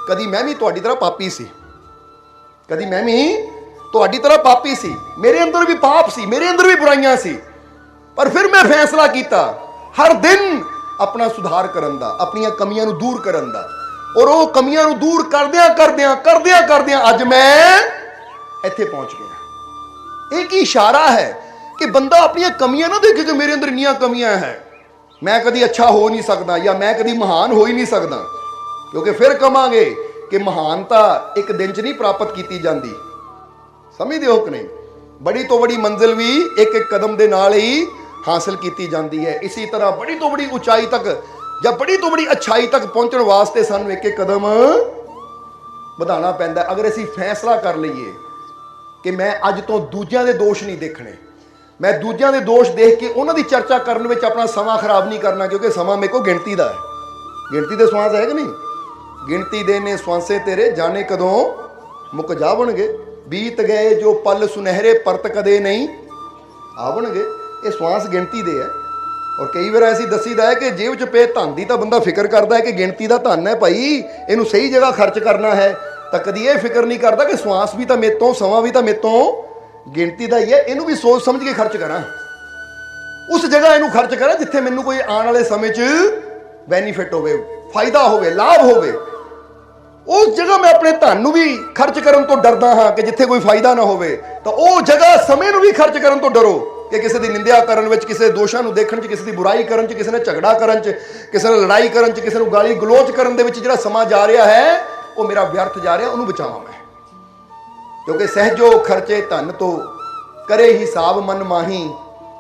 ਕਦੀ ਮੈਂ ਵੀ ਤੁਹਾਡੀ ਤਰ੍ਹਾਂ ਪਾਪੀ ਸੀ, ਕਦੀ ਮੈਂ ਵੀ ਤੁਹਾਡੀ ਤਰ੍ਹਾਂ ਪਾਪੀ ਸੀ, ਮੇਰੇ ਅੰਦਰ ਵੀ ਪਾਪ ਸੀ, ਮੇਰੇ ਅੰਦਰ ਵੀ ਬੁਰਾਈਆਂ ਸੀ, ਪਰ ਫਿਰ ਮੈਂ ਫੈਸਲਾ ਕੀਤਾ ਹਰ ਦਿਨ ਆਪਣਾ ਸੁਧਾਰ ਕਰਨ ਦਾ, ਆਪਣੀਆਂ ਕਮੀਆਂ ਨੂੰ ਦੂਰ ਕਰਨ ਦਾ। ਔਰ ਉਹ ਕਮੀਆਂ ਨੂੰ ਦੂਰ ਕਰਦਿਆਂ ਕਰਦਿਆਂ ਕਰਦਿਆਂ ਕਰਦਿਆਂ ਅੱਜ ਮੈਂ ਇੱਥੇ ਪਹੁੰਚ ਗਿਆ। ਇਹ ਕੀ ਇਸ਼ਾਰਾ ਹੈ ਕਿ ਬੰਦਾ ਆਪਣੀਆਂ ਕਮੀਆਂ ਨਾ ਦੇਖੇ ਕਿ ਮੇਰੇ ਅੰਦਰ ਇੰਨੀਆਂ ਕਮੀਆਂ ਹੈ, ਮੈਂ ਕਦੀ ਅੱਛਾ ਹੋ ਨਹੀਂ ਸਕਦਾ ਜਾਂ ਮੈਂ ਕਦੀ ਮਹਾਨ ਹੋ ਹੀ ਨਹੀਂ ਸਕਦਾ। ਕਿਉਂਕਿ ਫਿਰ ਕਹਾਂਗੇ ਕਿ ਮਹਾਨਤਾ ਇੱਕ ਦਿਨ 'ਚ ਨਹੀਂ ਪ੍ਰਾਪਤ ਕੀਤੀ ਜਾਂਦੀ। ਸਮਝਦੇ ਹੋ ਕਿ ਨਹੀਂ? ਬੜੀ ਤੋਂ ਬੜੀ ਮੰਜ਼ਿਲ ਵੀ ਇੱਕ ਇੱਕ ਕਦਮ ਦੇ ਨਾਲ ਹੀ ਹਾਸਲ ਕੀਤੀ ਜਾਂਦੀ ਹੈ। ਇਸੇ ਤਰ੍ਹਾਂ ਬੜੀ ਤੋਂ ਬੜੀ ਉਚਾਈ ਤੱਕ ਜਾਂ ਬੜੀ ਤੋਂ ਬੜੀ ਅੱਛਾਈ ਤੱਕ ਪਹੁੰਚਣ ਵਾਸਤੇ ਸਾਨੂੰ ਇੱਕ ਇੱਕ ਕਦਮ ਵਧਾਉਣਾ ਪੈਂਦਾ। ਅਗਰ ਅਸੀਂ ਫੈਸਲਾ ਕਰ ਲਈਏ ਕਿ ਮੈਂ ਅੱਜ ਤੋਂ ਦੂਜਿਆਂ ਦੇ ਦੋਸ਼ ਨਹੀਂ ਦੇਖਣੇ, ਮੈਂ ਦੂਜਿਆਂ ਦੇ ਦੋਸ਼ ਦੇਖ ਕੇ ਉਹਨਾਂ ਦੀ ਚਰਚਾ ਕਰਨ ਵਿੱਚ ਆਪਣਾ ਸਮਾਂ ਖਰਾਬ ਨਹੀਂ ਕਰਨਾ, ਕਿਉਂਕਿ ਸਮਾਂ ਮੇਰੇ ਕੋਲ ਗਿਣਤੀ ਦਾ ਹੈ। ਗਿਣਤੀ ਦੇ ਸਵਾਂਸ ਹੈ ਕਿ ਨਹੀਂ? ਗਿਣਤੀ ਦੇ ਨੇ ਸਵਾਂਸੇ ਤੇਰੇ, ਜਾਣੇ ਕਦੋਂ ਮੁੱਕ ਜਾਵਣਗੇ। ਬੀਤ ਗਏ ਜੋ ਪਲ ਸੁਨਹਿਰੇ, ਪਰਤ ਕਦੇ ਨਹੀਂ ਆਵਣਗੇ। ਇਹ ਸਵਾਂਸ ਗਿਣਤੀ ਦੇ ਹੈ। ਔਰ ਕਈ ਵਾਰ ਐਸੀ ਦੱਸੀਦਾ ਹੈ ਕਿ ਜੇਬ 'ਚ ਪਏ ਧਨ ਦੀ ਤਾਂ ਬੰਦਾ ਫਿਕਰ ਕਰਦਾ ਹੈ ਕਿ ਗਿਣਤੀ ਦਾ ਧਨ ਹੈ ਭਾਈ, ਇਹਨੂੰ ਸਹੀ ਜਗ੍ਹਾ ਖਰਚ ਕਰਨਾ ਹੈ, ਤਾਂ ਕਦੀ ਇਹ ਫਿਕਰ ਨਹੀਂ ਕਰਦਾ ਕਿ ਸਵਾਂਸ ਵੀ ਤਾਂ ਮੇਰੇ ਤੋਂ, ਸਮਾਂ ਵੀ ਤਾਂ ਮੇਰੇ ਤੋਂ ਗਿਣਤੀ ਦਾ ਹੀ ਹੈ, ਇਹਨੂੰ ਵੀ ਸੋਚ ਸਮਝ ਕੇ ਖਰਚ ਕਰਾਂ, ਉਸ ਜਗ੍ਹਾ ਇਹਨੂੰ ਖਰਚ ਕਰਾਂ ਜਿੱਥੇ ਮੈਨੂੰ ਕੋਈ ਆਉਣ ਵਾਲੇ ਸਮੇਂ 'ਚ ਬੈਨੀਫਿਟ ਹੋਵੇ, ਫਾਇਦਾ ਹੋਵੇ, ਲਾਭ ਹੋਵੇ। ਉਸ ਜਗ੍ਹਾ ਮੈਂ ਆਪਣੇ ਧਨ ਨੂੰ ਵੀ ਖਰਚ ਕਰਨ ਤੋਂ ਡਰਦਾ ਹਾਂ ਕਿ ਜਿੱਥੇ ਕੋਈ ਫਾਇਦਾ ਨਾ ਹੋਵੇ। ਤਾਂ ਉਹ ਜਗ੍ਹਾ ਸਮੇਂ ਨੂੰ ਵੀ ਖਰਚ ਕਰਨ ਤੋਂ ਡਰੋ ਕਿ ਕਿਸੇ ਦੀ ਨਿੰਦਿਆ ਕਰਨ ਵਿੱਚ, ਕਿਸੇ ਦੇ ਦੋਸ਼ਾਂ ਨੂੰ ਦੇਖਣ 'ਚ, ਕਿਸੇ ਦੀ ਬੁਰਾਈ ਕਰਨ 'ਚ, ਕਿਸੇ ਨਾਲ ਝਗੜਾ ਕਰਨ 'ਚ, ਕਿਸੇ ਨਾਲ ਲੜਾਈ ਕਰਨ 'ਚ, ਕਿਸੇ ਨੂੰ ਗਾਲੀ ਗਲੋਚ ਕਰਨ ਦੇ ਵਿੱਚ ਜਿਹੜਾ ਸਮਾਂ ਜਾ ਰਿਹਾ ਹੈ ਉਹ ਮੇਰਾ ਵਿਅਰਥ ਜਾ ਰਿਹਾ, ਉਹਨੂੰ ਬਚਾਵਾਂ ਮੈਂ। ਕਿਉਂਕਿ ਸਹਿਜੋ ਖਰਚੇ ਧਨ ਤੋਂ ਕਰੇ ਹਿਸਾਬ ਮਨ ਮਾਹੀ,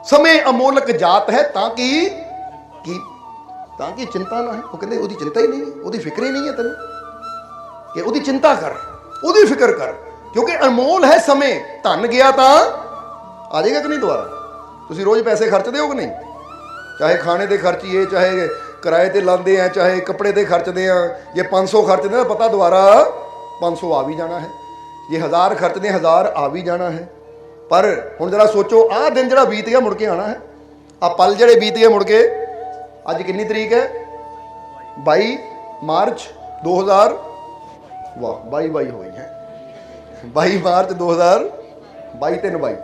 ਸਮੇਂ ਅਮੋਲਕ ਜਾਤ ਹੈ ਤਾਂ ਕਿ ਚਿੰਤਾ ਨਾ ਹੈ। ਉਹ ਕਹਿੰਦੇ ਉਹਦੀ ਚਿੰਤਾ ਹੀ ਨਹੀਂ, ਉਹਦੀ ਫਿਕਰ ਹੀ ਨਹੀਂ ਹੈ ਤੈਨੂੰ ਕਿ ਉਹਦੀ ਚਿੰਤਾ ਕਰ, ਉਹਦੀ ਫਿਕਰ ਕਰ, ਕਿਉਂਕਿ ਅਨਮੋਲ ਹੈ ਸਮੇਂ। ਧਨ ਗਿਆ ਤਾਂ ਆ ਜਾਏਗਾ ਕਿ ਨਹੀਂ ਦੁਬਾਰਾ? ਤੁਸੀਂ ਰੋਜ਼ ਪੈਸੇ ਖਰਚਦੇ ਹੋ ਕਿ ਨਹੀਂ? ਚਾਹੇ ਖਾਣੇ ਦੇ ਖਰਚੀਏ, ਚਾਹੇ ਕਿਰਾਏ ਤੇ ਲਾਉਂਦੇ ਆ, ਚਾਹੇ ਕੱਪੜੇ ਤੇ ਖਰਚਦੇ ਆ। ਜੇ 500 ਖਰਚਦੇ ਤਾਂ ਪਤਾ ਦੁਬਾਰਾ 500 ਆ ਵੀ ਜਾਣਾ ਹੈ। ਜੇ 1000 ਖਰਚਦੇ 1000 ਆ ਵੀ ਜਾਣਾ ਹੈ। ਪਰ ਹੁਣ ਜਰਾ ਸੋਚੋ, ਆਹ ਦਿਨ ਜਿਹੜਾ ਬੀਤ ਗਿਆ ਮੁੜ ਕੇ ਆਉਣਾ ਹੈ। ਆ ਪਲ ਜਿਹੜੇ ਬੀਤ ਗਏ ਮੁੜ ਕੇ, ਅੱਜ ਕਿੰਨੀ ਤਰੀਕ ਹੈ? 22 ਮਾਰਚ 2000, ਵਾਹ 22 ਹੋਈ ਹੈ, 22 ਮਾਰਚ 2022 ਤੇ 22।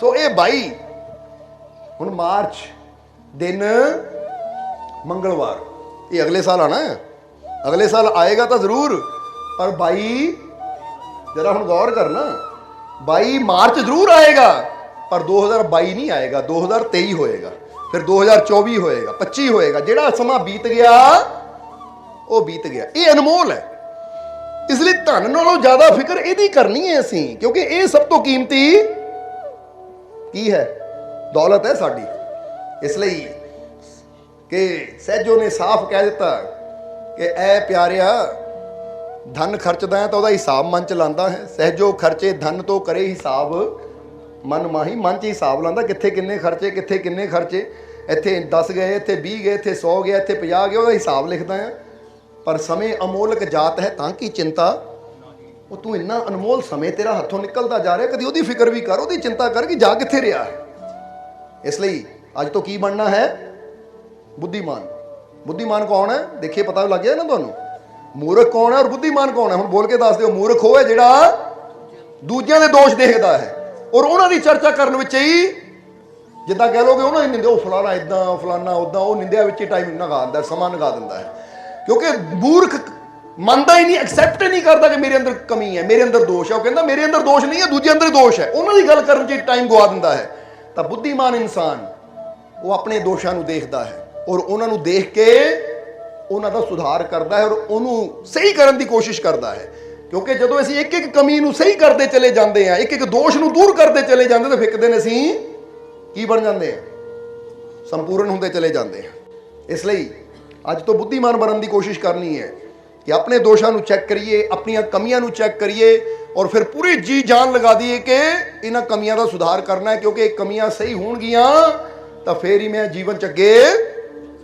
ਸੋ ਇਹ 22 ਹੁਣ ਮਾਰਚ ਦਿਨ ਮੰਗਲਵਾਰ, ਇਹ ਅਗਲੇ ਸਾਲ ਆਣਾ ਹੈ, ਅਗਲੇ ਸਾਲ ਆਏਗਾ ਤਾਂ ਜ਼ਰੂਰ, ਪਰ 22 ਜਰਾ ਹੁਣ ਗੌਰ ਕਰਨਾ, 22 ਮਾਰਚ ਜ਼ਰੂਰ ਆਏਗਾ, ਪਰ 2022 ਨਹੀਂ ਆਏਗਾ, 2023 ਹੋਏਗਾ, ਫਿਰ 2024 ਹੋਏਗਾ, 25 ਹੋਏਗਾ। ਜਿਹੜਾ ਸਮਾਂ ਬੀਤ ਗਿਆ ਉਹ ਬੀਤ ਗਿਆ। ਇਹ ਅਨਮੋਲ ਹੈ, ਇਸ ਲਈ ਧਨ ਨਾਲੋਂ ਜ਼ਿਆਦਾ ਫਿਕਰ ਇਹਦੀ ਕਰਨੀ ਹੈ ਅਸੀਂ, ਕਿਉਂਕਿ ਇਹ ਸਭ ਤੋਂ ਕੀਮਤੀ ਕੀ ਹੈ? ਦੌਲਤ ਹੈ ਸਾਡੀ। ਇਸ ਲਈ ਕਿ ਸਹਿਜੋ ਨੇ ਸਾਫ਼ ਕਹਿ ਦਿੱਤਾ ਕਿ ਐ ਪਿਆਰਿਆ, ਧਨ ਖਰਚਦਾ ਹੈ ਤਾਂ ਉਹਦਾ ਹਿਸਾਬ ਮਨ ਚ ਲਾਉਂਦਾ ਹੈ। ਸਹਿਜੋ ਖਰਚੇ ਧਨ ਤੋਂ ਕਰੇ ਹਿਸਾਬ ਮਨ ਮਾਹੀ, ਮਨ ਚ ਹਿਸਾਬ ਲਾਉਂਦਾ ਕਿੱਥੇ ਕਿੰਨੇ ਖਰਚੇ, ਕਿੱਥੇ ਕਿੰਨੇ ਖਰਚੇ, ਇੱਥੇ 10 ਗਏ, ਇੱਥੇ 20 ਗਏ, ਇੱਥੇ 100 ਗਿਆ, ਇੱਥੇ 50 ਗਿਆ, ਉਹਦਾ ਹਿਸਾਬ ਲਿਖਦਾ ਹੈ। ਪਰ ਸਮੇਂ ਅਮੋਲਕ ਜਾਤ ਹੈ ਤਾਂ ਕੀ ਚਿੰਤਾ। ਉਹ ਤੂੰ ਇੰਨਾ ਅਨਮੋਲ ਸਮੇਂ ਤੇਰਾ ਹੱਥੋਂ ਨਿਕਲਦਾ ਜਾ ਰਿਹਾ, ਕਦੀ ਉਹਦੀ ਫਿਕਰ ਵੀ ਕਰ, ਉਹਦੀ ਚਿੰਤਾ ਕਰ ਕਿ ਜਾ ਕਿੱਥੇ ਰਿਹਾ ਹੈ। ਇਸ ਲਈ ਅੱਜ ਤੋਂ ਕੀ ਬਣਨਾ ਹੈ? ਬੁੱਧੀਮਾਨ। ਬੁੱਧੀਮਾਨ ਕੌਣ ਹੈ? ਦੇਖੀਏ, ਪਤਾ ਲੱਗ ਗਿਆ ਨਾ ਤੁਹਾਨੂੰ। ਮੂਰਖ ਕੌਣ ਹੈ ਔਰ ਬੁੱਧੀਮਾਨ ਕੌਣ ਹੈ? ਹੁਣ ਬੋਲ ਕੇ ਦੱਸ ਦਿਓ। ਮੂਰਖ ਉਹ ਹੈ ਜਿਹੜਾ ਦੂਜਿਆਂ ਦੇ ਦੋਸ਼ ਦੇਖਦਾ ਹੈ ਔਰ ਉਹਨਾਂ ਦੀ ਚਰਚਾ ਕਰਨ ਵਿੱਚ ਹੀ, ਜਿੱਦਾਂ ਕਹਿ ਲੋਗੇ ਉਹਨਾਂ ਦੀ ਨਿੰਦਿਆ, ਉਹ ਫਲਾਣਾ ਇਦਾਂ, ਫਲਾਣਾ ਉਦਾਂ, ਉਹ ਨਿੰਦਿਆ ਵਿੱਚ ਹੀ ਟਾਈਮ ਲਗਾ ਦਿੰਦਾ, ਸਮਾਂ ਲਗਾ ਦਿੰਦਾ ਹੈ। ਕਿਉਂਕਿ ਮੂਰਖ ਮੰਨਦਾ ਹੀ ਨਹੀਂ, ਐਕਸੈਪਟ ਨਹੀਂ ਕਰਦਾ ਕਿ ਮੇਰੇ ਅੰਦਰ ਕਮੀ ਹੈ, ਮੇਰੇ ਅੰਦਰ ਦੋਸ਼ ਹੈ। ਉਹ ਕਹਿੰਦਾ ਮੇਰੇ ਅੰਦਰ ਦੋਸ਼ ਨਹੀਂ ਹੈ, ਦੂਜੇ ਅੰਦਰ ਦੋਸ਼ ਹੈ, ਉਹਨਾਂ ਦੀ ਗੱਲ ਕਰਨ 'ਚ ਟਾਈਮ ਗਵਾ ਦਿੰਦਾ ਹੈ। ਤਾਂ ਬੁੱਧੀਮਾਨ ਇਨਸਾਨ ਉਹ ਆਪਣੇ ਦੋਸ਼ਾਂ ਨੂੰ ਦੇਖਦਾ ਹੈ ਔਰ ਉਹਨਾਂ ਨੂੰ ਦੇਖ ਕੇ ਉਹਨਾਂ ਦਾ ਸੁਧਾਰ ਕਰਦਾ ਹੈ ਔਰ ਉਹਨੂੰ ਸਹੀ ਕਰਨ ਦੀ ਕੋਸ਼ਿਸ਼ ਕਰਦਾ ਹੈ। ਕਿਉਂਕਿ ਜਦੋਂ ਅਸੀਂ ਇੱਕ ਇੱਕ ਕਮੀ ਨੂੰ ਸਹੀ ਕਰਦੇ ਚਲੇ ਜਾਂਦੇ ਹਾਂ, ਇੱਕ ਇੱਕ ਦੋਸ਼ ਨੂੰ ਦੂਰ ਕਰਦੇ ਚਲੇ ਜਾਂਦੇ, ਤਾਂ ਫਿਰ ਇੱਕ ਦਿਨ ਅਸੀਂ ਕੀ ਬਣ ਜਾਂਦੇ ਹਾਂ? ਸੰਪੂਰਨ ਹੁੰਦੇ ਚਲੇ ਜਾਂਦੇ ਹਾਂ। ਇਸ ਲਈ ਅੱਜ ਤੋਂ ਬੁੱਧੀਮਾਨ ਬਣਨ ਦੀ ਕੋਸ਼ਿਸ਼ ਕਰਨੀ ਹੈ ਕਿ ਆਪਣੇ ਦੋਸ਼ਾਂ ਨੂੰ ਚੈੱਕ ਕਰੀਏ, ਆਪਣੀਆਂ ਕਮੀਆਂ ਨੂੰ ਚੈੱਕ ਕਰੀਏ ਔਰ ਫਿਰ ਪੂਰੀ ਜੀ ਜਾਨ ਲਗਾ ਦਈਏ ਕਿ ਇਹਨਾਂ ਕਮੀਆਂ ਦਾ ਸੁਧਾਰ ਕਰਨਾ ਹੈ, ਕਿਉਂਕਿ ਇਹ ਕਮੀਆਂ ਸਹੀ ਹੋਣਗੀਆਂ ਤਾਂ ਫੇਰ ਹੀ ਮੈਂ ਜੀਵਨ 'ਚ ਅੱਗੇ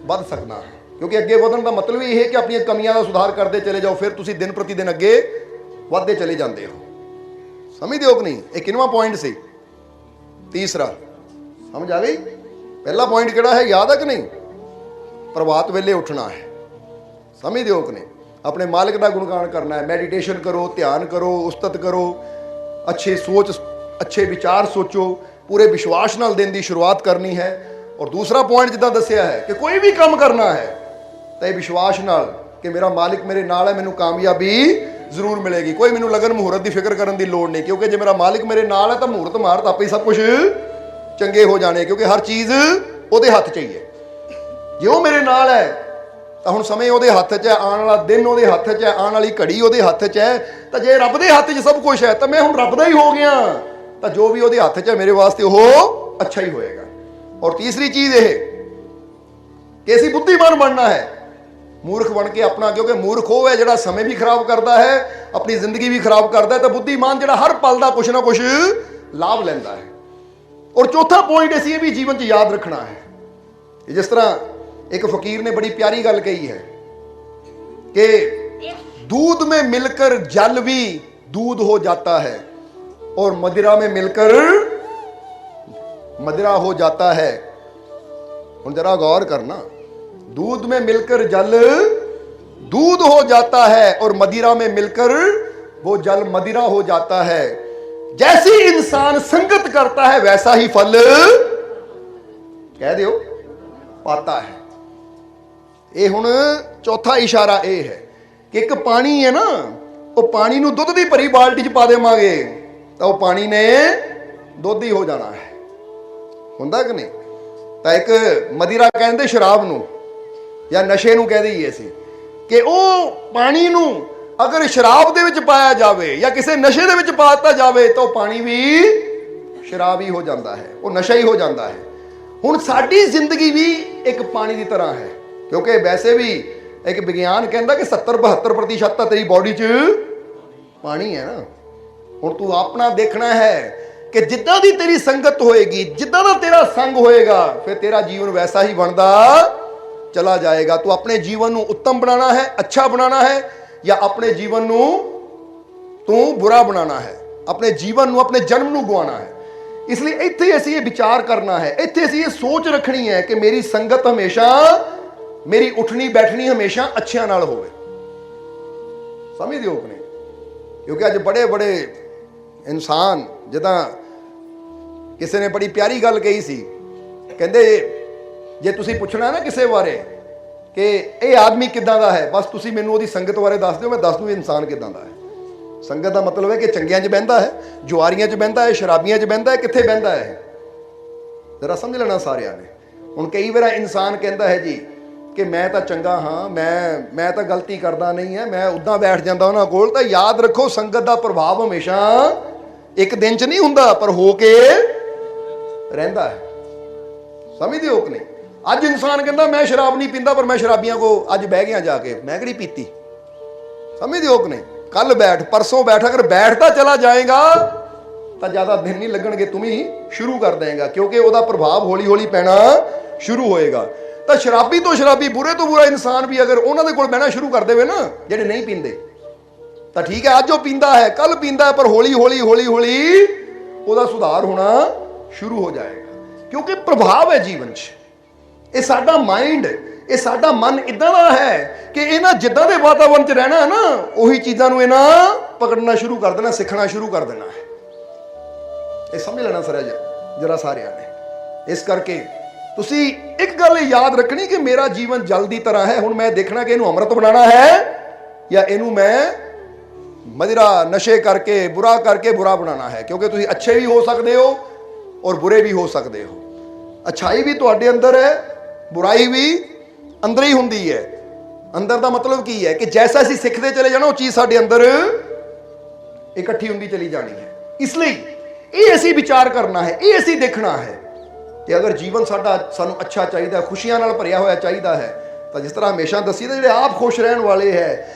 ਵੱਧ ਸਕਦਾ ਹਾਂ। ਕਿਉਂਕਿ ਅੱਗੇ ਵਧਣ ਦਾ ਮਤਲਬ ਇਹ ਹੈ ਕਿ ਆਪਣੀਆਂ ਕਮੀਆਂ ਦਾ ਸੁਧਾਰ ਕਰਦੇ ਚਲੇ ਜਾਓ, ਫਿਰ ਤੁਸੀਂ ਦਿਨ ਪ੍ਰਤੀ ਦਿਨ ਅੱਗੇ ਵੱਧਦੇ ਚਲੇ ਜਾਂਦੇ ਹੋ। ਸਮਝਦੇ ਹੋ ਕਿ ਨਹੀਂ? ਇਹ ਕਿੰਨਵਾਂ ਪੁਆਇੰਟ ਸੀ? ਤੀਸਰਾ। ਸਮਝ ਆ ਗਈ? ਪਹਿਲਾ ਪੁਆਇੰਟ ਕਿਹੜਾ ਹੈ, ਯਾਦ ਹੈ ਕਿ ਨਹੀਂ? ਪ੍ਰਭਾਤ ਵੇਲੇ ਉੱਠਣਾ ਹੈ। ਸਮਝਦੇ ਹੋ ਕਿ ਨਹੀਂ? ਆਪਣੇ ਮਾਲਿਕ ਦਾ ਗੁਣਗਾਨ ਕਰਨਾ ਹੈ, ਮੈਡੀਟੇਸ਼ਨ ਕਰੋ, ਧਿਆਨ ਕਰੋ, ਉਸਤਤ ਕਰੋ, ਅੱਛੇ ਵਿਚਾਰ ਸੋਚੋ, ਪੂਰੇ ਵਿਸ਼ਵਾਸ ਨਾਲ ਦਿਨ ਦੀ ਸ਼ੁਰੂਆਤ ਕਰਨੀ ਹੈ। ਔਰ ਦੂਸਰਾ ਪੁਆਇੰਟ ਜਿੱਦਾਂ ਦੱਸਿਆ ਹੈ ਕਿ ਕੋਈ ਵੀ ਕੰਮ ਕਰਨਾ ਹੈ ਤਾਂ ਇਹ ਵਿਸ਼ਵਾਸ ਨਾਲ ਕਿ ਮੇਰਾ ਮਾਲਿਕ ਮੇਰੇ ਨਾਲ ਹੈ, ਮੈਨੂੰ ਕਾਮਯਾਬੀ ਜ਼ਰੂਰ ਮਿਲੇਗੀ। ਕੋਈ ਮੈਨੂੰ ਲਗਨ ਮੁਹੂਰਤ ਦੀ ਫਿਕਰ ਕਰਨ ਦੀ ਲੋੜ ਨਹੀਂ, ਕਿਉਂਕਿ ਜੇ ਮੇਰਾ ਮਾਲਿਕ ਮੇਰੇ ਨਾਲ ਹੈ ਤਾਂ ਮੁਹੂਰਤ ਮਾਰਤ ਆਪੇ ਹੀ ਸਭ ਕੁਝ ਚੰਗੇ ਹੋ ਜਾਣੇ, ਕਿਉਂਕਿ ਹਰ ਚੀਜ਼ ਉਹਦੇ ਹੱਥ 'ਚ ਹੀ ਹੈ। ਜੇ ਉਹ ਮੇਰੇ ਨਾਲ ਹੈ ਤਾਂ ਹੁਣ ਸਮੇਂ ਉਹਦੇ ਹੱਥ 'ਚ ਹੈ, ਆਉਣ ਵਾਲਾ ਦਿਨ ਉਹਦੇ ਹੱਥ 'ਚ ਹੈ, ਆਉਣ ਵਾਲੀ ਘੜੀ ਉਹਦੇ ਹੱਥ 'ਚ ਹੈ। ਤਾਂ ਜੇ ਰੱਬ ਦੇ ਹੱਥ 'ਚ ਸਭ ਕੁਝ ਹੈ ਤਾਂ ਮੈਂ ਹੁਣ ਰੱਬ ਦਾ ਹੀ ਹੋ ਗਿਆ, ਤਾਂ ਜੋ ਵੀ ਉਹਦੇ ਹੱਥ 'ਚ ਹੈ ਮੇਰੇ ਵਾਸਤੇ ਉਹ ਅੱਛਾ ਹੀ ਹੋਏਗਾ। ਔਰ ਤੀਸਰੀ ਚੀਜ਼ ਇਹ ਕਿ ਅਸੀਂ ਬੁੱਧੀਮਾਨ ਬਣਨਾ ਹੈ, ਮੂਰਖ ਬਣ ਕੇ ਆਪਣਾ, ਕਿਉਂਕਿ ਮੂਰਖ ਉਹ ਹੈ ਜਿਹੜਾ ਸਮੇਂ ਵੀ ਖਰਾਬ ਕਰਦਾ ਹੈ, ਆਪਣੀ ਜ਼ਿੰਦਗੀ ਵੀ ਖਰਾਬ ਕਰਦਾ ਹੈ, ਤਾਂ ਬੁੱਧੀਮਾਨ ਜਿਹੜਾ ਹਰ ਪਲ ਦਾ ਕੁਛ ਨਾ ਕੁਛ ਲਾਭ ਲੈਂਦਾ ਹੈ। ਔਰ ਚੌਥਾ ਪੁਆਇੰਟ ਅਸੀਂ ਇਹ ਵੀ ਜੀਵਨ 'ਚ ਯਾਦ ਰੱਖਣਾ ਹੈ, ਜਿਸ ਤਰ੍ਹਾਂ ਇੱਕ ਫਕੀਰ ਨੇ ਬੜੀ ਪਿਆਰੀ ਗੱਲ ਕਹੀ ਹੈ कि दूध में मिलकर जल भी दूध हो जाता है और मदिरा में मिलकर मदिरा हो जाता है। हुण जरा गौर करना, दूध में मिलकर जल दूध हो जाता है और मदिरा में मिलकर वो जल मदिरा हो जाता है। जैसी इंसान संगत करता है वैसा ही फल कह दियो पाता है। ਇਹ ਹੁਣ ਚੌਥਾ ਇਸ਼ਾਰਾ ਇਹ ਹੈ ਕਿ ਇੱਕ ਪਾਣੀ ਹੈ ਨਾ, ਉਹ ਪਾਣੀ ਨੂੰ ਦੁੱਧ ਦੀ ਭਰੀ ਬਾਲਟੀ 'ਚ ਪਾ ਦੇਵਾਂਗੇ ਤਾਂ ਉਹ ਪਾਣੀ ਨੇ ਦੁੱਧ ਹੀ ਹੋ ਜਾਣਾ ਹੈ। ਹੁੰਦਾ ਕਿ ਨਹੀਂ? ਤਾਂ ਇੱਕ ਮदिरा ਕਹਿੰਦੇ ਸ਼ਰਾਬ ਨੂੰ ਜਾਂ ਨਸ਼ੇ ਨੂੰ ਕਹਿ ਦਈਏ ਅਸੀਂ, ਕਿ ਉਹ ਪਾਣੀ ਨੂੰ ਅਗਰ ਸ਼ਰਾਬ ਦੇ ਵਿੱਚ ਪਾਇਆ ਜਾਵੇ ਜਾਂ ਕਿਸੇ ਨਸ਼ੇ ਦੇ ਵਿੱਚ ਪਾ ਦਿੱਤਾ ਜਾਵੇ ਤਾਂ ਉਹ ਪਾਣੀ ਵੀ ਸ਼ਰਾਬ ਹੀ ਹੋ ਜਾਂਦਾ ਹੈ, ਉਹ ਨਸ਼ਾ ਹੀ ਹੋ ਜਾਂਦਾ ਹੈ। ਹੁਣ ਸਾਡੀ ਜ਼ਿੰਦਗੀ ਵੀ ਇੱਕ ਪਾਣੀ ਦੀ ਤਰ੍ਹਾਂ ਹੈ, ਕਿਉਂਕਿ ਵੈਸੇ ਵੀ ਇੱਕ ਵਿਗਿਆਨ ਕਹਿੰਦਾ ਕਿ 70-72% ਤਾਂ ਤੇਰੀ ਬੋਡੀ 'ਚ ਪਾਣੀ ਹੈ ਨਾ। ਹੁਣ ਤੂੰ ਆਪਣਾ ਦੇਖਣਾ ਹੈ ਕਿ ਜਿੱਦਾਂ ਦੀ ਤੇਰੀ ਸੰਗਤ ਹੋਏਗੀ, ਜਿੱਦਾਂ ਦਾ ਤੇਰਾ ਸੰਗ ਹੋਏਗਾ, ਫਿਰ ਤੇਰਾ ਜੀਵਨ ਵੈਸਾ ਹੀ ਬਣਦਾ ਚਲਾ ਜਾਏਗਾ। ਤੂੰ ਆਪਣੇ ਜੀਵਨ ਨੂੰ ਉੱਤਮ ਬਣਾਉਣਾ ਹੈ, ਅੱਛਾ ਬਣਾਉਣਾ ਹੈ, ਜਾਂ ਆਪਣੇ ਜੀਵਨ ਨੂੰ ਤੂੰ ਬੁਰਾ ਬਣਾਉਣਾ ਹੈ, ਆਪਣੇ ਜੀਵਨ ਨੂੰ, ਆਪਣੇ ਜਨਮ ਨੂੰ ਗਵਾਉਣਾ ਹੈ। ਇਸ ਲਈ ਇੱਥੇ ਅਸੀਂ ਇਹ ਵਿਚਾਰ ਕਰਨਾ ਹੈ, ਇੱਥੇ ਅਸੀਂ ਇਹ ਸੋਚ ਰੱਖਣੀ ਹੈ ਕਿ ਮੇਰੀ ਸੰਗਤ ਹਮੇਸ਼ਾ, ਮੇਰੀ ਉੱਠਣੀ ਬੈਠਣੀ ਹਮੇਸ਼ਾ ਅੱਛਿਆਂ ਨਾਲ ਹੋਵੇ। ਸਮਝਦੇ ਹੋ ਕਿ ਨਹੀਂ? ਕਿਉਂਕਿ ਅੱਜ ਬੜੇ ਬੜੇ ਇਨਸਾਨ, ਜਿੱਦਾਂ ਕਿਸੇ ਨੇ ਬੜੀ ਪਿਆਰੀ ਗੱਲ ਕਹੀ ਸੀ, ਕਹਿੰਦੇ ਜੇ ਤੁਸੀਂ ਪੁੱਛਣਾ ਨਾ ਕਿਸੇ ਬਾਰੇ ਕਿ ਇਹ ਆਦਮੀ ਕਿੱਦਾਂ ਦਾ ਹੈ, ਬਸ ਤੁਸੀਂ ਮੈਨੂੰ ਉਹਦੀ ਸੰਗਤ ਬਾਰੇ ਦੱਸ ਦਿਓ, ਮੈਂ ਦੱਸ ਦੂੰ ਇਨਸਾਨ ਕਿੱਦਾਂ ਦਾ ਹੈ। ਸੰਗਤ ਦਾ ਮਤਲਬ ਹੈ ਕਿ ਚੰਗਿਆਂ 'ਚ ਬਹਿੰਦਾ ਹੈ, ਜੁਆਰੀਆਂ 'ਚ ਬਹਿੰਦਾ ਹੈ, ਸ਼ਰਾਬੀਆਂ 'ਚ ਬਹਿੰਦਾ ਹੈ, ਕਿੱਥੇ ਬਹਿੰਦਾ ਹੈ, ਜ਼ਰਾ ਸਮਝ ਲੈਣਾ ਸਾਰਿਆਂ ਨੇ। ਹੁਣ ਕਈ ਵਾਰ ਇਨਸਾਨ ਕਹਿੰਦਾ ਹੈ ਜੀ ਕਿ ਮੈਂ ਤਾਂ ਚੰਗਾ ਹਾਂ, ਮੈਂ ਤਾਂ ਗਲਤੀ ਕਰਦਾ ਨਹੀਂ ਹੈ, ਮੈਂ ਉੱਦਾਂ ਬੈਠ ਜਾਂਦਾ ਉਹਨਾਂ ਕੋਲ। ਤਾਂ ਯਾਦ ਰੱਖੋ, ਸੰਗਤ ਦਾ ਪ੍ਰਭਾਵ ਹਮੇਸ਼ਾ ਇੱਕ ਦਿਨ 'ਚ ਨਹੀਂ ਹੁੰਦਾ, ਪਰ ਹੋ ਕੇ ਰਹਿੰਦਾ ਹੈ। ਸਮਝਦੇ ਹੋ ਕਿ ਨਹੀਂ? ਅੱਜ ਇਨਸਾਨ ਕਹਿੰਦਾ ਮੈਂ ਸ਼ਰਾਬ ਨਹੀਂ ਪੀਂਦਾ, ਪਰ ਮੈਂ ਸ਼ਰਾਬੀਆਂ ਕੋ ਅੱਜ ਬਹਿ ਗਿਆ ਜਾ ਕੇ, ਮੈਂ ਕਿਹੜੀ ਪੀਤੀ। ਸਮਝਦੇ ਹੋ ਕਿ ਨਹੀਂ? ਕੱਲ ਬੈਠ, ਪਰਸੋਂ ਬੈਠ, ਅਗਰ ਬੈਠਦਾ ਚਲਾ ਜਾਏਗਾ ਤਾਂ ਜ਼ਿਆਦਾ ਦਿਨ ਨਹੀਂ ਲੱਗਣਗੇ, ਤੂੰ ਵੀ ਸ਼ੁਰੂ ਕਰ ਦੇਂਗਾ, ਕਿਉਂਕਿ ਉਹਦਾ ਪ੍ਰਭਾਵ ਹੌਲੀ ਹੌਲੀ ਪੈਣਾ ਸ਼ੁਰੂ ਹੋਏਗਾ। ਤਾਂ ਸ਼ਰਾਬੀ ਤੋਂ ਸ਼ਰਾਬੀ, ਬੁਰੇ ਤੋਂ ਬੁਰਾ ਇਨਸਾਨ ਵੀ ਅਗਰ ਉਹਨਾਂ ਦੇ ਕੋਲ ਬਹਿਣਾ ਸ਼ੁਰੂ ਕਰ ਦੇਵੇ ਨਾ, ਜਿਹੜੇ ਨਹੀਂ ਪੀਂਦੇ, ਤਾਂ ਠੀਕ ਹੈ, ਅੱਜ ਉਹ ਪੀਂਦਾ ਹੈ, ਕੱਲ ਪੀਂਦਾ ਹੈ, ਪਰ ਹੌਲੀ ਹੌਲੀ ਹੌਲੀ ਹੌਲੀ ਉਹਦਾ ਸੁਧਾਰ ਹੋਣਾ ਸ਼ੁਰੂ ਹੋ ਜਾਏਗਾ, ਕਿਉਂਕਿ ਪ੍ਰਭਾਵ ਹੈ ਜੀਵਨ 'ਚ। ਇਹ ਸਾਡਾ ਮਾਈਂਡ, ਇਹ ਸਾਡਾ ਮਨ ਇਦਾਂ ਦਾ ਹੈ ਕਿ ਇਹਨਾਂ ਜਿੱਦਾਂ ਦੇ ਵਾਤਾਵਰਨ 'ਚ ਰਹਿਣਾ ਹੈ ਨਾ, ਉਹੀ ਚੀਜ਼ਾਂ ਨੂੰ ਇਹਨਾਂ ਪਕੜਨਾ ਸ਼ੁਰੂ ਕਰ ਦੇਣਾ, ਸਿੱਖਣਾ ਸ਼ੁਰੂ ਕਰ ਦੇਣਾ ਹੈ। ਇਹ ਸਮਝ ਲੈਣਾ ਜਰਾ ਸਾਰਿਆਂ ਨੇ। ਇਸ ਕਰਕੇ ਤੁਸੀਂ ਇੱਕ ਗੱਲ ਯਾਦ ਰੱਖਣੀ ਕਿ ਮੇਰਾ ਜੀਵਨ ਜਲ ਦੀ ਤਰ੍ਹਾਂ ਹੈ। ਹੁਣ ਮੈਂ ਦੇਖਣਾ ਕਿ ਇਹਨੂੰ ਅੰਮ੍ਰਿਤ ਬਣਾਉਣਾ ਹੈ ਜਾਂ ਇਹਨੂੰ ਮੈਂ ਮदिरा ਨਸ਼ੇ ਕਰਕੇ, ਬੁਰਾ ਕਰਕੇ ਬੁਰਾ ਬਣਾਉਣਾ ਹੈ, ਕਿਉਂਕਿ ਤੁਸੀਂ ਅੱਛੇ ਵੀ ਹੋ ਸਕਦੇ ਹੋ ਔਰ ਬੁਰੇ ਵੀ ਹੋ ਸਕਦੇ ਹੋ। ਅੱਛਾਈ ਵੀ ਤੁਹਾਡੇ ਅੰਦਰ ਹੈ, ਬੁਰਾਈ ਵੀ ਅੰਦਰ ਹੀ ਹੁੰਦੀ ਹੈ। ਅੰਦਰ ਦਾ ਮਤਲਬ ਕੀ ਹੈ ਕਿ ਜੈਸਾ ਅਸੀਂ ਸਿੱਖਦੇ ਚਲੇ ਜਾਣਾ, ਉਹ ਚੀਜ਼ ਸਾਡੇ ਅੰਦਰ ਇਕੱਠੀ ਹੁੰਦੀ ਚਲੀ ਜਾਣੀ ਹੈ। ਇਸ ਲਈ ਇਹ ਅਸੀਂ ਵਿਚਾਰ ਕਰਨਾ ਹੈ, ਇਹ ਅਸੀਂ ਦੇਖਣਾ ਹੈ ਕਿ ਅਗਰ ਜੀਵਨ ਸਾਡਾ ਸਾਨੂੰ ਅੱਛਾ ਚਾਹੀਦਾ, ਖੁਸ਼ੀਆਂ ਨਾਲ ਭਰਿਆ ਹੋਇਆ ਚਾਹੀਦਾ ਹੈ, ਤਾਂ ਜਿਸ ਤਰ੍ਹਾਂ ਹਮੇਸ਼ਾ ਦੱਸੀ ਤਾਂ ਜਿਹੜੇ ਆਪ ਖੁਸ਼ ਰਹਿਣ ਵਾਲੇ ਹੈ,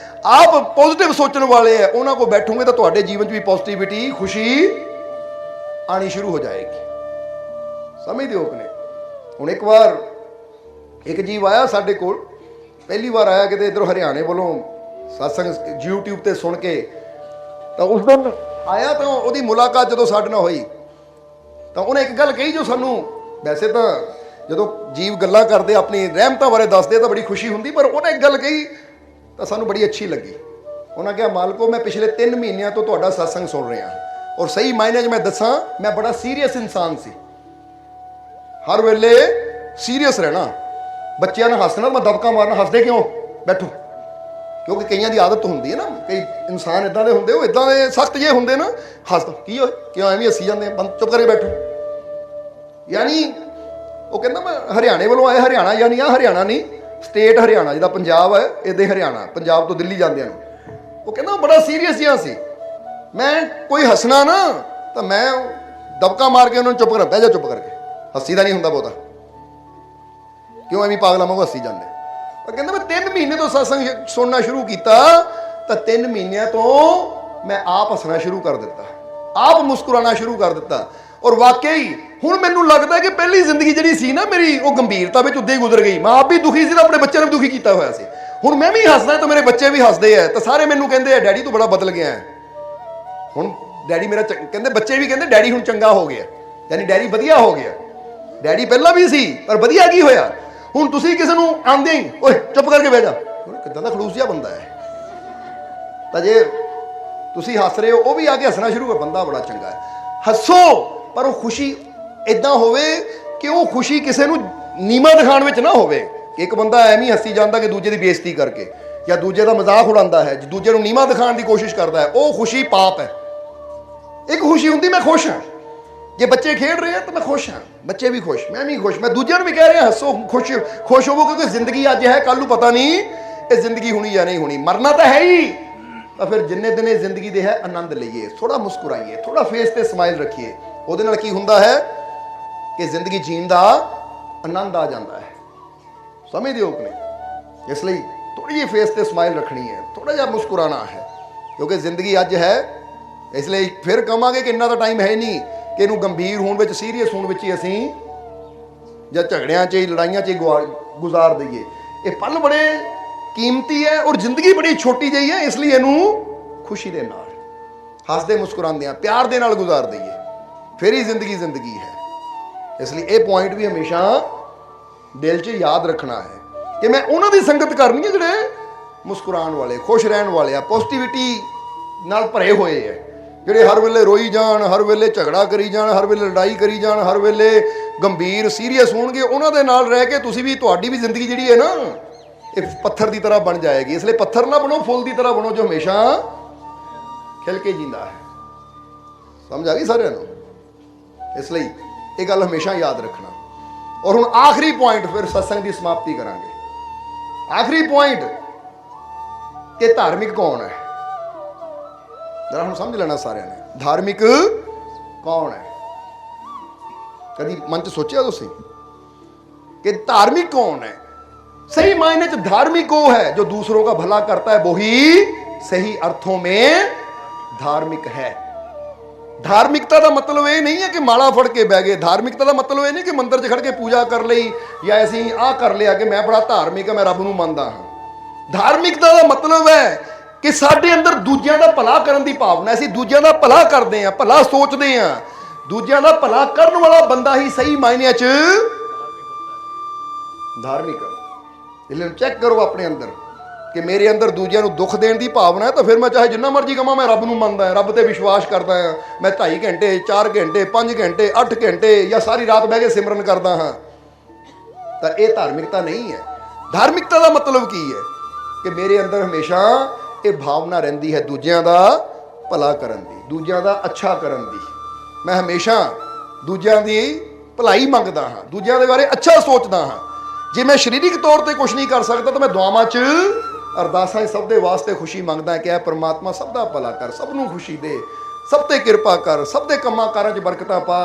ਆਪ ਪੋਜ਼ਿਟਿਵ ਸੋਚਣ ਵਾਲੇ ਹੈ, ਉਹਨਾਂ ਕੋਲ ਬੈਠੋਗੇ ਤਾਂ ਤੁਹਾਡੇ ਜੀਵਨ 'ਚ ਵੀ ਪੋਜ਼ਿਟਿਵਿਟੀ, ਖੁਸ਼ੀ ਆਣੀ ਸ਼ੁਰੂ ਹੋ ਜਾਏਗੀ। ਸਮਝਦੇ ਹੋ ਕਿ ਨਹੀਂ? ਹੁਣ ਇੱਕ ਵਾਰ ਇੱਕ ਜੀਵ ਆਇਆ ਸਾਡੇ ਕੋਲ, ਪਹਿਲੀ ਵਾਰ ਆਇਆ ਕਿਤੇ ਇੱਧਰੋਂ ਹਰਿਆਣੇ ਵੱਲੋਂ ਸਤਸੰਗ YouTube ਤੇ ਸੁਣ ਕੇ। ਤਾਂ ਉਸ ਦਿਨ ਆਇਆ ਤਾਂ ਉਹਦੀ ਮੁਲਾਕਾਤ ਜਦੋਂ ਸਾਡੇ ਨਾਲ ਹੋਈ ਤਾਂ ਉਹਨੇ ਇੱਕ ਗੱਲ ਕਹੀ ਜੋ ਸਾਨੂੰ, ਵੈਸੇ ਤਾਂ ਜਦੋਂ ਜੀਵ ਗੱਲਾਂ ਕਰਦੇ ਆਪਣੀ ਰਹਿਮਤਾਂ ਬਾਰੇ ਦੱਸਦੇ ਤਾਂ ਬੜੀ ਖੁਸ਼ੀ ਹੁੰਦੀ, ਪਰ ਉਹਨੇ ਇੱਕ ਗੱਲ ਕਹੀ ਤਾਂ ਸਾਨੂੰ ਬੜੀ ਅੱਛੀ ਲੱਗੀ। ਉਹਨਾਂ ਕਿਹਾ, ਮਾਲਕੋ ਮੈਂ ਪਿਛਲੇ 3 ਮਹੀਨਿਆਂ ਤੋਂ ਤੁਹਾਡਾ ਸਤਸੰਗ ਸੁਣ ਰਿਹਾ ਔਰ ਸਹੀ ਮਾਇਨੇ 'ਚ ਮੈਂ ਦੱਸਾਂ, ਮੈਂ ਬੜਾ ਸੀਰੀਅਸ ਇਨਸਾਨ ਸੀ, ਹਰ ਵੇਲੇ ਸੀਰੀਅਸ ਰਹਿਣਾ, ਬੱਚਿਆਂ ਨਾਲ ਹੱਸਣਾ, ਮੈਂ ਦਬਕਾ ਮਾਰਨਾ, ਹੱਸਦੇ ਕਿਉਂ ਬੈਠੋ, ਕਿਉਂਕਿ ਕਈਆਂ ਦੀ ਆਦਤ ਹੁੰਦੀ ਹੈ ਨਾ, ਕਈ ਇਨਸਾਨ ਇਦਾਂ ਦੇ ਹੁੰਦੇ, ਉਹ ਇਦਾਂ ਦੇ ਸਖਤ ਜੇ ਹੁੰਦੇ ਨਾ, ਹੱਸ ਕੀ ਹੋਏ ਕਿਉਂ ਐਵੇਂ ਹੱਸੀ ਜਾਂਦੇ, ਬੰਦ ਚੁੱਪ ਕਰਕੇ ਬੈਠੋ। ਯਾਨੀ ਉਹ ਕਹਿੰਦਾ ਮੈਂ ਹਰਿਆਣੇ ਵੱਲੋਂ ਆਇਆ, ਹਰਿਆਣਾ ਯਾਨੀ ਆ ਹਰਿਆਣਾ ਨਹੀਂ, ਸਟੇਟ ਹਰਿਆਣਾ, ਜਿਹਦਾ ਪੰਜਾਬ ਹੈ ਇੱਦਾਂ ਹਰਿਆਣਾ, ਪੰਜਾਬ ਤੋਂ ਦਿੱਲੀ ਜਾਂਦਿਆਂ ਨੂੰ। ਉਹ ਕਹਿੰਦਾ ਬੜਾ ਸੀਰੀਅਸ ਜਿਹਾ ਸੀ, ਮੈਂ ਕੋਈ ਹੱਸਣਾ ਨਾ ਤਾਂ ਮੈਂ ਦਬਕਾ ਮਾਰ ਕੇ ਉਹਨਾਂ ਨੂੰ ਚੁੱਪ ਕਰ, ਬਹਿ ਜਾ ਚੁੱਪ ਕਰਕੇ, ਹੱਸੀ ਦਾ ਨਹੀਂ ਹੁੰਦਾ ਬਹੁਤਾ, ਕਿਉਂ ਐਵੇਂ ਪਾਗਲਾਂ ਵਾਂਗੂ ਹੱਸੀ ਜਾਂਦੇ। ਪਰ ਕਹਿੰਦਾ ਮੈਂ 3 ਮਹੀਨੇ ਤੋਂ ਸਤਸੰਗ ਸੁਣਨਾ ਸ਼ੁਰੂ ਕੀਤਾ ਤਾਂ 3 ਮਹੀਨਿਆਂ ਤੋਂ ਮੈਂ ਆਪ ਹੱਸਣਾ ਸ਼ੁਰੂ ਕਰ ਦਿੱਤਾ, ਆਪ ਮੁਸਕਰਾਉਣਾ ਸ਼ੁਰੂ ਕਰ ਦਿੱਤਾ। ਔਰ ਵਾਕਈ ਹੁਣ ਮੈਨੂੰ ਲੱਗਦਾ ਕਿ ਪਹਿਲੀ ਜ਼ਿੰਦਗੀ ਜਿਹੜੀ ਸੀ ਨਾ ਮੇਰੀ, ਉਹ ਗੰਭੀਰਤਾ ਵਿੱਚ ਉੱਦਾਂ ਹੀ ਗੁਜ਼ਰ ਗਈ। ਮੈਂ ਆਪ ਵੀ ਦੁਖੀ ਸੀ ਤਾਂ ਆਪਣੇ ਬੱਚਿਆਂ ਨੂੰ ਦੁਖੀ ਕੀਤਾ ਹੋਇਆ ਸੀ। ਹੁਣ ਮੈਂ ਵੀ ਹੱਸਦਾ ਤਾਂ ਮੇਰੇ ਬੱਚੇ ਵੀ ਹੱਸਦੇ ਆ, ਤਾਂ ਸਾਰੇ ਮੈਨੂੰ ਕਹਿੰਦੇ ਆ ਡੈਡੀ ਤੂੰ ਬੜਾ ਬਦਲ ਗਿਆ ਹੈ। ਹੁਣ ਡੈਡੀ ਮੇਰਾ ਕਹਿੰਦੇ, ਬੱਚੇ ਵੀ ਕਹਿੰਦੇ ਡੈਡੀ ਹੁਣ ਚੰਗਾ ਹੋ ਗਿਆ, ਯਾਨੀ ਡੈਡੀ ਵਧੀਆ ਹੋ ਗਿਆ। ਡੈਡੀ ਪਹਿਲਾਂ ਵੀ ਸੀ ਪਰ ਵਧੀਆ ਕੀ ਹੋਇਆ, ਹੁਣ ਤੁਸੀਂ ਕਿਸੇ ਨੂੰ ਆਉਂਦੇ ਹੀ ਓਏ ਚੁੱਪ ਕਰਕੇ ਬਹਿ ਜਾ, ਕਿੱਦਾਂ ਦਾ ਖੜੂਸ ਜਿਹਾ ਬੰਦਾ ਹੈ। ਤਾਂ ਜੇ ਤੁਸੀਂ ਹੱਸ ਰਹੇ ਹੋ, ਉਹ ਵੀ ਆ ਕੇ ਹੱਸਣਾ ਸ਼ੁਰੂ ਕਰ, ਬੰਦਾ ਬੜਾ ਚੰਗਾ ਹੈ। ਹੱਸੋ, ਪਰ ਉਹ ਖੁਸ਼ੀ ਇਦਾਂ ਹੋਵੇ ਕਿ ਉਹ ਖੁਸ਼ੀ ਕਿਸੇ ਨੂੰ ਨੀਵਾਂ ਦਿਖਾਉਣ ਵਿੱਚ ਨਾ ਹੋਵੇ, ਕਿ ਇੱਕ ਬੰਦਾ ਐਵੇਂ ਹੀ ਹੱਸੀ ਜਾਂਦਾ ਕਿ ਦੂਜੇ ਦੀ ਬੇਇੱਜ਼ਤੀ ਕਰਕੇ, ਜਾਂ ਦੂਜੇ ਦਾ ਮਜ਼ਾਕ ਉਡਾਉਂਦਾ ਹੈ, ਦੂਜੇ ਨੂੰ ਨੀਵਾਂ ਦਿਖਾਉਣ ਦੀ ਕੋਸ਼ਿਸ਼ ਕਰਦਾ ਹੈ, ਉਹ ਖੁਸ਼ੀ ਪਾਪ ਹੈ। ਇੱਕ ਖੁਸ਼ੀ ਹੁੰਦੀ ਮੈਂ ਖੁਸ਼ ਹਾਂ, ਜੇ ਬੱਚੇ ਖੇਡ ਰਹੇ ਆ ਤਾਂ ਮੈਂ ਖੁਸ਼ ਹਾਂ, ਬੱਚੇ ਵੀ ਖੁਸ਼, ਮੈਂ ਵੀ ਖੁਸ਼, ਮੈਂ ਦੂਜਿਆਂ ਨੂੰ ਵੀ ਕਹਿ ਰਿਹਾ ਹੱਸੋ, ਖੁਸ਼ ਹੋਵੋ, ਕਿਉਂਕਿ ਜ਼ਿੰਦਗੀ ਅੱਜ ਹੈ, ਕੱਲ੍ਹ ਨੂੰ ਪਤਾ ਨਹੀਂ ਇਹ ਜ਼ਿੰਦਗੀ ਹੋਣੀ ਜਾਂ ਨਹੀਂ ਹੋਣੀ, ਮਰਨਾ ਤਾਂ ਹੈ ਹੀ। ਤਾਂ ਫਿਰ ਜਿੰਨੇ ਦਿਨ ਇਹ ਜ਼ਿੰਦਗੀ ਦੇ ਹੈ ਆਨੰਦ ਲਈਏ, ਥੋੜਾ ਮੁਸਕਰਾਈਏ, ਥੋੜਾ ਫੇਸ ਤੇ ਸਮਾਈਲ ਰੱਖੀਏ। ਉਹਦੇ ਨਾਲ ਕੀ ਹੁੰਦਾ ਹੈ ਕਿ ਜ਼ਿੰਦਗੀ ਜੀਣ ਦਾ ਆਨੰਦ ਆ ਜਾਂਦਾ ਹੈ। ਸਮਝਦੇ ਹੋ ਕਿ ਨਹੀਂ? ਇਸ ਲਈ ਥੋੜੀ ਜਿਹੀ ਫੇਸ ਤੇ ਸਮਾਈਲ ਰੱਖਣੀ ਹੈ, ਥੋੜਾ ਜਿਹਾ ਮੁਸਕਰਾਣਾ ਹੈ, ਕਿਉਂਕਿ ਜ਼ਿੰਦਗੀ ਅੱਜ ਹੈ। ਇਸ ਲਈ ਫਿਰ ਕਹਾਂਗੇ ਕਿ ਇੰਨਾ ਤਾਂ ਟਾਈਮ ਹੈ ਨਹੀਂ ਕਿ ਇਹਨੂੰ ਗੰਭੀਰ ਹੋਣ ਵਿੱਚ, ਸੀਰੀਅਸ ਹੋਣ ਵਿੱਚ ਹੀ ਅਸੀਂ ਜਾਂ ਝਗੜਿਆਂ 'ਚ ਹੀ, ਲੜਾਈਆਂ 'ਚ ਹੀ ਗੁਜ਼ਾਰ ਦਈਏ। ਇਹ ਪਲ ਬੜੇ ਕੀਮਤੀ ਹੈ ਔਰ ਜ਼ਿੰਦਗੀ ਬੜੀ ਛੋਟੀ ਜਿਹੀ ਹੈ, ਇਸ ਲਈ ਇਹਨੂੰ ਖੁਸ਼ੀ ਦੇ ਨਾਲ, ਹੱਸਦੇ ਮੁਸਕਰਾਉਂਦਿਆਂ, ਪਿਆਰ ਦੇ ਨਾਲ ਗੁਜ਼ਾਰ ਦਈਏ, ਫਿਰ ਹੀ ਜ਼ਿੰਦਗੀ ਜ਼ਿੰਦਗੀ ਹੈ। ਇਸ ਲਈ ਇਹ ਪੁਆਇੰਟ ਵੀ ਹਮੇਸ਼ਾ ਦਿਲ 'ਚ ਯਾਦ ਰੱਖਣਾ ਹੈ ਕਿ ਮੈਂ ਉਹਨਾਂ ਦੀ ਸੰਗਤ ਕਰਨੀ ਹੈ ਜਿਹੜੇ ਮੁਸਕਰਾਉਣ ਵਾਲੇ, ਖੁਸ਼ ਰਹਿਣ ਵਾਲੇ ਆ, ਪੋਜ਼ਿਟਿਵਿਟੀ ਨਾਲ ਭਰੇ ਹੋਏ ਹੈ, ਜਿਹੜੇ ਹਰ ਵੇਲੇ ਰੋਈ ਜਾਣ, ਹਰ ਵੇਲੇ ਝਗੜਾ ਕਰੀ ਜਾਣ, ਹਰ ਵੇਲੇ ਲੜਾਈ ਕਰੀ ਜਾਣ, ਹਰ ਵੇਲੇ ਗੰਭੀਰ ਸੀਰੀਅਸ ਹੋਣਗੇ। ਉਹਨਾਂ ਦੇ ਨਾਲ ਰਹਿ ਕੇ ਤੁਸੀਂ ਵੀ, ਤੁਹਾਡੀ ਵੀ ਜ਼ਿੰਦਗੀ ਜਿਹੜੀ ਹੈ ਨਾ, ਇਹ ਪੱਥਰ ਦੀ ਤਰ੍ਹਾਂ ਬਣ ਜਾਏਗੀ। ਇਸ ਲਈ ਪੱਥਰ ਨਾ ਬਣੋ, ਫੁੱਲ ਦੀ ਤਰ੍ਹਾਂ ਬਣੋ ਜੋ ਹਮੇਸ਼ਾ ਖਿਲ ਕੇ ਜਿੰਦਾ ਹੈ। ਸਮਝ ਆ ਗਈ ਸਾਰਿਆਂ ਨੂੰ? ਇਸ ਲਈ ਇਹ ਗੱਲ ਹਮੇਸ਼ਾ ਯਾਦ ਰੱਖਣਾ। ਔਰ ਹੁਣ ਆਖਰੀ ਪੁਆਇੰਟ, ਫਿਰ ਸਤਸੰਗ ਦੀ ਸਮਾਪਤੀ ਕਰਾਂਗੇ। ਆਖਰੀ ਪੁਆਇੰਟ ਕਿ ਧਾਰਮਿਕ ਕੌਣ ਹੈ, ਜਰਾ ਹੁਣ ਸਮਝ ਲੈਣਾ ਸਾਰਿਆਂ ਨੇ। ਧਾਰਮਿਕ ਕੌਣ ਹੈ? ਕਦੀ ਮਨ 'ਚ ਸੋਚਿਆ ਤੁਸੀਂ कि धार्मिक कौन है? सही मायने च धार्मिक वो है जो दूसरों का भला करता है, वो ही सही अर्थों में धार्मिक है। धार्मिकता का मतलब ये नहीं है कि माला फड़ के बह गए। धार्मिकता का मतलब ये नहीं कि मंदिर च खड़ के पूजा कर ली या ऐसी आ कर लिया कि मैं बड़ा धार्मिक है, मैं रब नूं मनदा हां। धार्मिकता का मतलब है कि साडे अंदर दूजियां दा भला करन दी भावना, असीं दूजियां दा भला करदे हां, भला सोचदे हां। दूजियां दा भला करन वाला बंदा ही सही मायने च धार्मिक है। इसलिए चेक करो अपने अंदर कि मेरे अंदर दूजियां नूं दुख देण दी भावना है, तो फिर मैं चाहे जिन्ना मर्जी कमां, मैं रब नूं मनदा हां, रब ते विश्वास करदा हां। मैं 2.5 घंटे 4 घंटे 5 घंटे 8 घंटे या सारी रात बह के सिमरन करदा हां। तो यह धार्मिकता नहीं है। धार्मिकता का मतलब की है कि मेरे अंदर हमेशा ये भावना रहिंदी है दूजियां दा भला करन दी, दूजियां दा अच्छा करन दी। मैं हमेशा दूजियां दी भलाई मंगदा हां, दूजियां दे बारे अच्छा सोचदा हां। जे मैं शरीरिक तौर पर कुछ नहीं कर सकता तो मैं दुआवां च अरदासां सब दे वास्ते खुशी मंगदा कि परमात्मा सब दा भला कर, सब नूं खुशी दे, सब ते कृपा कर, सब दे कम्मां कारां च बरकतां पा,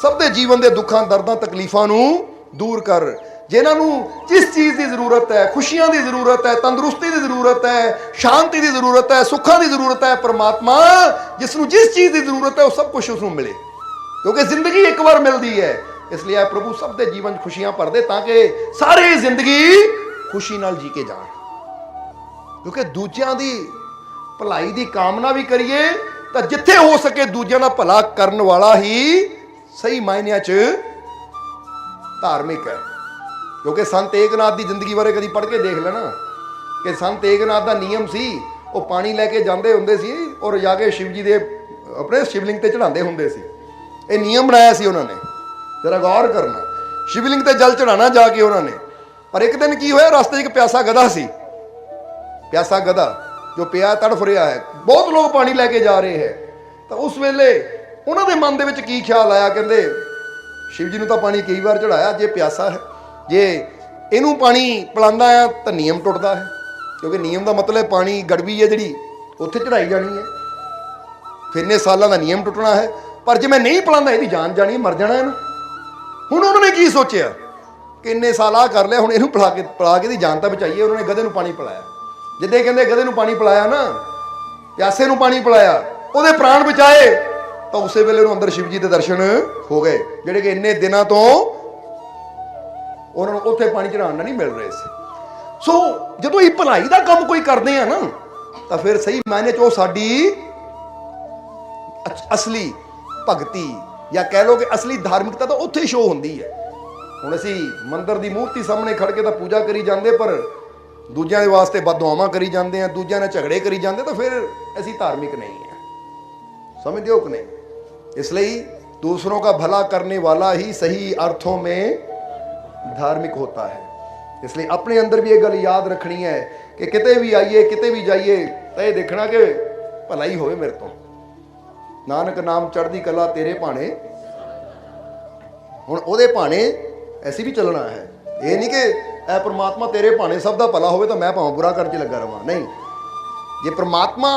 सब दे जीवन दे दुखां दर्दां तकलीफां नूं दूर कर। जिन्हां नूं जिस चीज़ की जरूरत है, खुशियां की जरूरत है, तंदुरुस्ती की जरूरत है, शांति की जरूरत है, सुखों की जरूरत है, परमात्मा जिसनूं जिस चीज़ की जरूरत है वो सब कुछ उसनूं मिले, क्योंकि जिंदगी एक बार मिलती है। इसलिए है प्रभु सब दे जीवन खुशियां भर दे ताकि सारी जिंदगी खुशी नाल जी के जाण। क्योंकि दूजियां दी भलाई की कामना भी करिए तो जिथे हो सके दूजियां दा भला करन वाला ही सही मायनिਆਂ च धार्मिक है। क्योंकि संत एकनाथ की जिंदगी बारे कभी पढ़ के देख लेना कि संत एकनाथ का नियम सी वो पानी लैके जाते होंगे सी और जाके शिव जी के अपने शिवलिंग ते चढ़ाते होंगे सी। ये नियम बनाया सी उन्होंने, जरा गौर करना, शिवलिंग ते जल चढ़ाना जाके उन्होंने। पर एक दिन की होया, रास्ते एक प्यासा गधा सी, प्यासा गधा जो पिया तड़फ रहा है, बहुत लोग पानी लैके जा रहे हैं। तो उस वेले उन्होंने मन के की ख्याल आया, कहते शिव जी ने तो पानी कई बार चढ़ाया, जे प्यासा है जे इनू पानी पिलांदा है तो नियम टुटदा है, क्योंकि नियम का मतलब पानी गड़बी है जी उत्थे चढ़ाई जानी है, फिर इन्ने सालों का नियम टुटना है। पर जे मैं नहीं पिलांदा इसकी जान जानी, मर जाना है ना। हुण उन्होंने की सोचा कि इन्ने साल आ कर लिया, हुण इहनूं पिला के दी जान तो बचाइए। उन्होंने गधे नूं पानी पिलाया, जिद्दे कहंदे गधे नूं पानी पिलाया ना, प्यासे नूं पानी पिलाया, उहदे प्राण बचाए, तो उस वेले उन्होंने अंदर शिव जी के दर्शन हो गए, जिहड़े कि इन्ने दिनों तो उन्होंने उत्थे पानी चढ़ाउण नहीं मिल रहे थे। सो जदों ये भलाई का काम कोई करते हैं ना, तो फिर सही मायने च साडी असली भगती या कह लो कि असली धार्मिकता तो उत्थे शो होंदी है। हुण असीं मंदिर की मूर्ति सामने खड़ के तो पूजा करी जाते, पर दूजियां दे वास्ते बददुआवां करी जाते हैं, दूजियां ने झगड़े करी जाते, तो फिर असीं धार्मिक नहीं है। समझते हो कि नहीं? इसलिए दूसरों का भला करने वाला ही सही अर्थों में धार्मिक होता है। इसलिए अपने अंदर भी ये गल याद रखनी है कि किते भी आइए किते भी जाइए तो ये देखना कि भलाई होवे मेरे तो। नानक नाम चढ़दी कला तेरे भाणे, हुण ओहदे भाणे ऐसी भी चलना है। ये नहीं कि ऐ परमात्मा तेरे भाणे सब दा भला होवे तो मैं भावें बुरा करके लगा रहा, नहीं। जे परमात्मा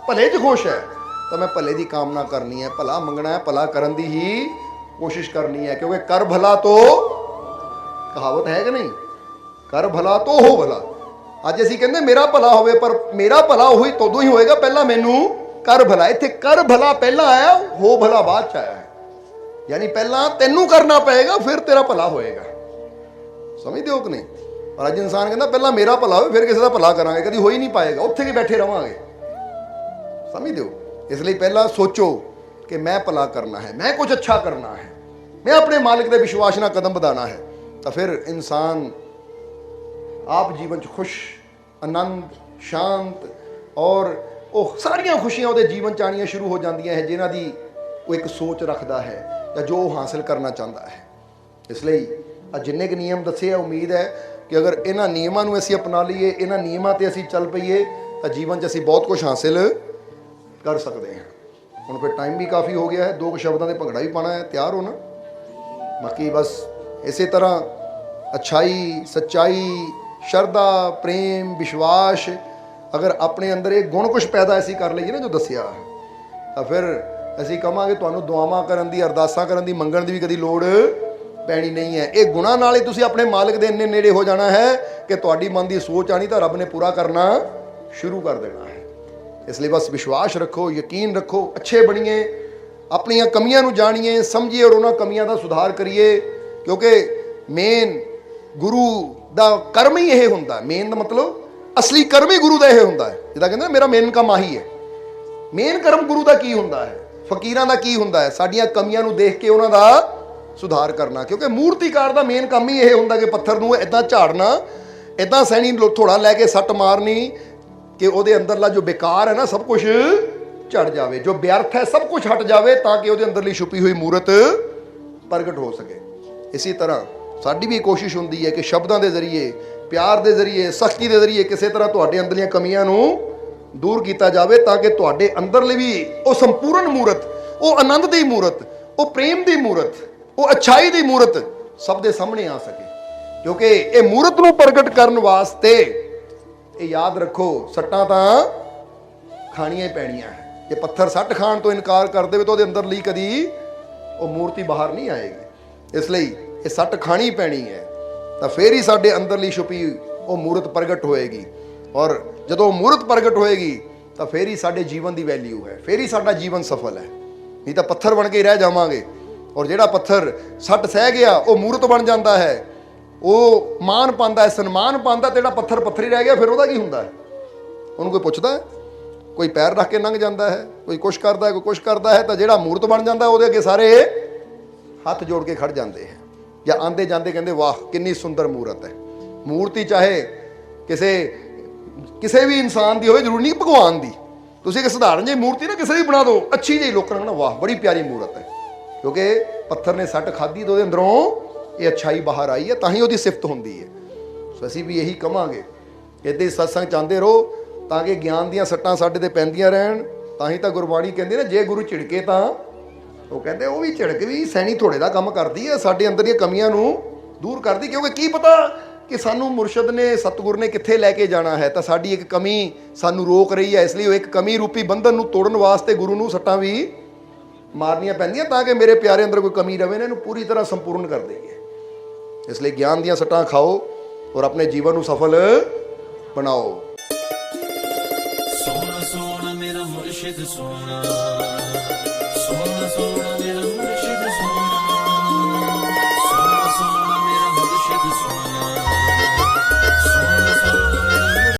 भले च खुश है तो मैं भले की कामना करनी है, भला मंगना है, भला करन दी ही कोशिश करनी है। क्योंकि कर भला तो कहावत है कि नहीं, कर भला तो हो भला। अज असीं कहंदे मेरा भला होवे, पर मेरा भला होई तदों ही होएगा पहला मैनू कर भला। इत्थे कर भला पहला आया, हो भला बाद च आया है। यानी पहला तेनू करना पएगा फिर तेरा भला होएगा। समझते हो कि नहीं? और अज इंसान कहता पहला मेरा भला हो फिर किसी का भला करांगे, कभी हो ही नहीं पाएगा, उत्थे ही बैठे रहांगे। समझते हो? इसलिए पहला सोचो कि मैं भला करना है, मैं कुछ अच्छा करना है, मैं अपने मालिक के विश्वास नाल कदम बढ़ाना है, तो फिर इंसान आप जीवन च खुश, आनंद, शांत और वो सारिया खुशियां वो जीवन च आनियां शुरू हो जांदियां है, जिन्हां दी वो एक सोच रखता है या जो हासिल करना चाहता है। इसलिए जिन्ने के नियम दसे, उम्मीद है कि अगर इन्हां नियमां नूं असीं अपना लीए, इन्हां नियमां ते असीं चल पईए, तो जीवन च असीं बहुत कुछ हासिल कर सकते हैं। हुण फिर टाइम भी काफ़ी हो गया है, 2 शब्दों के भंगड़ा भी पाना है, तैयार होना। बाकी बस इसी तरह अच्छाई, सच्चाई, श्रद्धा, प्रेम, विश्वास अगर अपने अंदर एक गुण कुछ पैदा असीं कर लईए ना जो दसिया, तो फिर असीं कहांगे तुहानूं दुआवां करन दी, अरदासां करन दी, मंगण दी भी कदी लोड़ पैनी नहीं है। ये गुणां नाल ही तुसीं अपने मालिक दे इन्ने नेड़े हो जाना है कि तुहाडी मन की सोच आनी तो रब ने पूरा करना शुरू कर देना है। इसलिए बस विश्वास रखो, यकीन रखो, अच्छे बनिए, अपनियां कमियां नूं जाणीए, समझिए और उन्हां कमियां दा सुधार करिए। क्योंकि मेन गुरु दा कर्म ही यह हुंदा है, मेन दा मतलब असली कर्म ही गुरु दा यह हुंदा है। जिद्दां कहंदे मेरा मेन काम आही है। मेन कर्म गुरु दा की हुंदा है, फकीरां दा की हुंदा है? साडियां कमियां नूं देख के उन्हां दा सुधार करना। क्योंकि मूर्तिकार दा मेन काम ही यह हुंदा कि पत्थर नूं इदां झाड़ना, इदां सैनी थोड़ा लैके सੱਟ मारनी कि ਉਹਦੇ अंदरला जो बेकार है ना सब कुछ झड़ जाए, जो व्यर्थ है सब कुछ हट जाए, ताकि ਉਹਦੇ अंदरली छुपी हुई मूरत प्रगट हो सके। इसी तरह साडी भी कोशिश होंदी है कि शब्दों के जरिए, प्यार के जरिए, सख्ती के जरिए किसी तरह तुहाडे अंदरलियां कमियां नूं दूर किया जाए, ताकि तुहाडे अंदरली भी वो संपूर्ण मूरत, वो आनंद की मूरत, वो प्रेम की मूरत, वो अच्छाई की मूरत सब दे सामने आ सके। क्योंकि ये मूरत नूं प्रगट करने वास्ते ये याद रखो सट्टां तां खाणियां ही पैणियां है। जे पत्थर सੱਟ खाण तो इनकार कर दे तो अंदर ली कदी वो मूर्ति बाहर नहीं आएगी। इसलिए ये सੱਟ खानी पैनी है। ਤਾਂ ਫੇਰ ਹੀ ਸਾਡੇ ਅੰਦਰਲੀ ਛੁਪੀ ਉਹ ਮੂਰਤ ਪ੍ਰਗਟ ਹੋਏਗੀ। ਔਰ ਜਦੋਂ ਉਹ ਮੂਰਤ ਪ੍ਰਗਟ ਹੋਏਗੀ ਤਾਂ ਫੇਰ ਹੀ ਸਾਡੇ ਜੀਵਨ ਦੀ ਵੈਲਿਊ ਹੈ, ਫੇਰ ਹੀ ਸਾਡਾ ਜੀਵਨ ਸਫਲ ਹੈ। ਨਹੀਂ ਤਾਂ ਪੱਥਰ ਬਣ ਕੇ ਹੀ ਰਹਿ ਜਾਵਾਂਗੇ। ਔਰ ਜਿਹੜਾ ਪੱਥਰ ਸੱਟ ਸਹਿ ਗਿਆ ਉਹ ਮੂਰਤ ਬਣ ਜਾਂਦਾ ਹੈ, ਉਹ ਮਾਨ ਪਾਉਂਦਾ ਹੈ, ਸਨਮਾਨ ਪਾਉਂਦਾ। ਤੇ ਜਿਹੜਾ ਪੱਥਰ ਪੱਥਰ ਹੀ ਰਹਿ ਗਿਆ ਫਿਰ ਉਹਦਾ ਕੀ ਹੁੰਦਾ ਹੈ? ਉਹਨੂੰ ਕੋਈ ਪੁੱਛਦਾ? ਕੋਈ ਪੈਰ ਰੱਖ ਕੇ ਲੰਘ ਜਾਂਦਾ ਹੈ, ਕੋਈ ਕੁਛ ਕਰਦਾ ਹੈ, ਕੋਈ ਕੁਛ ਕਰਦਾ ਹੈ। ਤਾਂ ਜਿਹੜਾ ਮੂਰਤ ਬਣ ਜਾਂਦਾ ਉਹਦੇ ਅੱਗੇ ਸਾਰੇ ਹੱਥ ਜੋੜ ਕੇ ਖੜ ਜਾਂਦੇ ਹੈ, ਜਾਂ ਆਂਦੇ ਜਾਂਦੇ ਕਹਿੰਦੇ ਵਾਹ ਕਿੰਨੀ ਸੁੰਦਰ ਮੂਰਤ ਹੈ। ਮੂਰਤੀ ਚਾਹੇ ਕਿਸੇ ਵੀ ਇਨਸਾਨ ਦੀ ਹੋਵੇ, ਜ਼ਰੂਰੀ ਨਹੀਂ ਭਗਵਾਨ ਦੀ। ਤੁਸੀਂ ਇੱਕ ਸਧਾਰਨ ਜਿਹੀ ਮੂਰਤੀ ਨਾ ਕਿਸੇ ਦੀ ਬਣਾ ਦਿਓ, ਅੱਛੀ ਜਿਹੀ, ਲੋਕਾਂ ਨੂੰ ਕਹਿਣਾ ਵਾਹ ਬੜੀ ਪਿਆਰੀ ਮੂਰਤ ਹੈ, ਕਿਉਂਕਿ ਪੱਥਰ ਨੇ ਸੱਟ ਖਾਧੀ ਤਾਂ ਉਹਦੇ ਅੰਦਰੋਂ ਇਹ ਅੱਛਾਈ ਬਾਹਰ ਆਈ ਹੈ, ਤਾਂ ਹੀ ਉਹਦੀ ਸਿਫਤ ਹੁੰਦੀ ਹੈ। ਸੋ ਅਸੀਂ ਵੀ ਇਹੀ ਕਵਾਂਗੇ, ਇੱਦਾਂ ਹੀ ਸਤਸੰਗ ਚਾਹੁੰਦੇ ਰਹੋ ਤਾਂ ਕਿ ਗਿਆਨ ਦੀਆਂ ਸੱਟਾਂ ਸਾਡੇ ਤੇ ਪੈਂਦੀਆਂ ਰਹਿਣ। ਤਾਂ ਹੀ ਤਾਂ ਗੁਰਬਾਣੀ ਕਹਿੰਦੀ ਨਾ, ਜੇ ਗੁਰੂ ਝਿੜਕੇ ਤਾਂ ਉਹ ਕਹਿੰਦੇ ਉਹ ਵੀ ਝਿੜਕ ਵੀ ਸੈਣੀ ਥੋੜੇ ਦਾ ਕੰਮ ਕਰਦੀ ਹੈ, ਸਾਡੇ ਅੰਦਰ ਦੀਆਂ ਕਮੀਆਂ ਨੂੰ ਦੂਰ ਕਰਦੀ। ਕਿਉਂਕਿ ਕੀ ਪਤਾ ਕਿ ਸਾਨੂੰ ਮੁਰਸ਼ਦ ਨੇ, ਸਤਿਗੁਰ ਨੇ ਕਿੱਥੇ ਲੈ ਕੇ ਜਾਣਾ ਹੈ। ਤਾਂ ਸਾਡੀ ਇੱਕ ਕਮੀ ਸਾਨੂੰ ਰੋਕ ਰਹੀ ਹੈ, ਇਸ ਲਈ ਉਹ ਇੱਕ ਕਮੀ ਰੂਪੀ ਬੰਧਨ ਨੂੰ ਤੋੜਨ ਵਾਸਤੇ ਗੁਰੂ ਨੂੰ ਸੱਟਾਂ ਵੀ ਮਾਰਨੀਆਂ ਪੈਂਦੀਆਂ, ਤਾਂ ਕਿ ਮੇਰੇ ਪਿਆਰੇ ਅੰਦਰ ਕੋਈ ਕਮੀ ਰਵੇ ਨਾ, ਇਹਨੂੰ ਪੂਰੀ ਤਰ੍ਹਾਂ ਸੰਪੂਰਨ ਕਰ ਦੇਈਏ। ਇਸ ਲਈ ਗਿਆਨ ਦੀਆਂ ਸੱਟਾਂ ਖਾਓ ਔਰ ਆਪਣੇ ਜੀਵਨ ਨੂੰ ਸਫਲ ਬਣਾਓ। ਸੋਹਣਾ ਸੋਹਣਾ ਮੇਰਾ ਮੁਰਸ਼ਿਦ ਸੋਹਣਾ, ਸੋਹਣਾ ਸੋਹਣਾ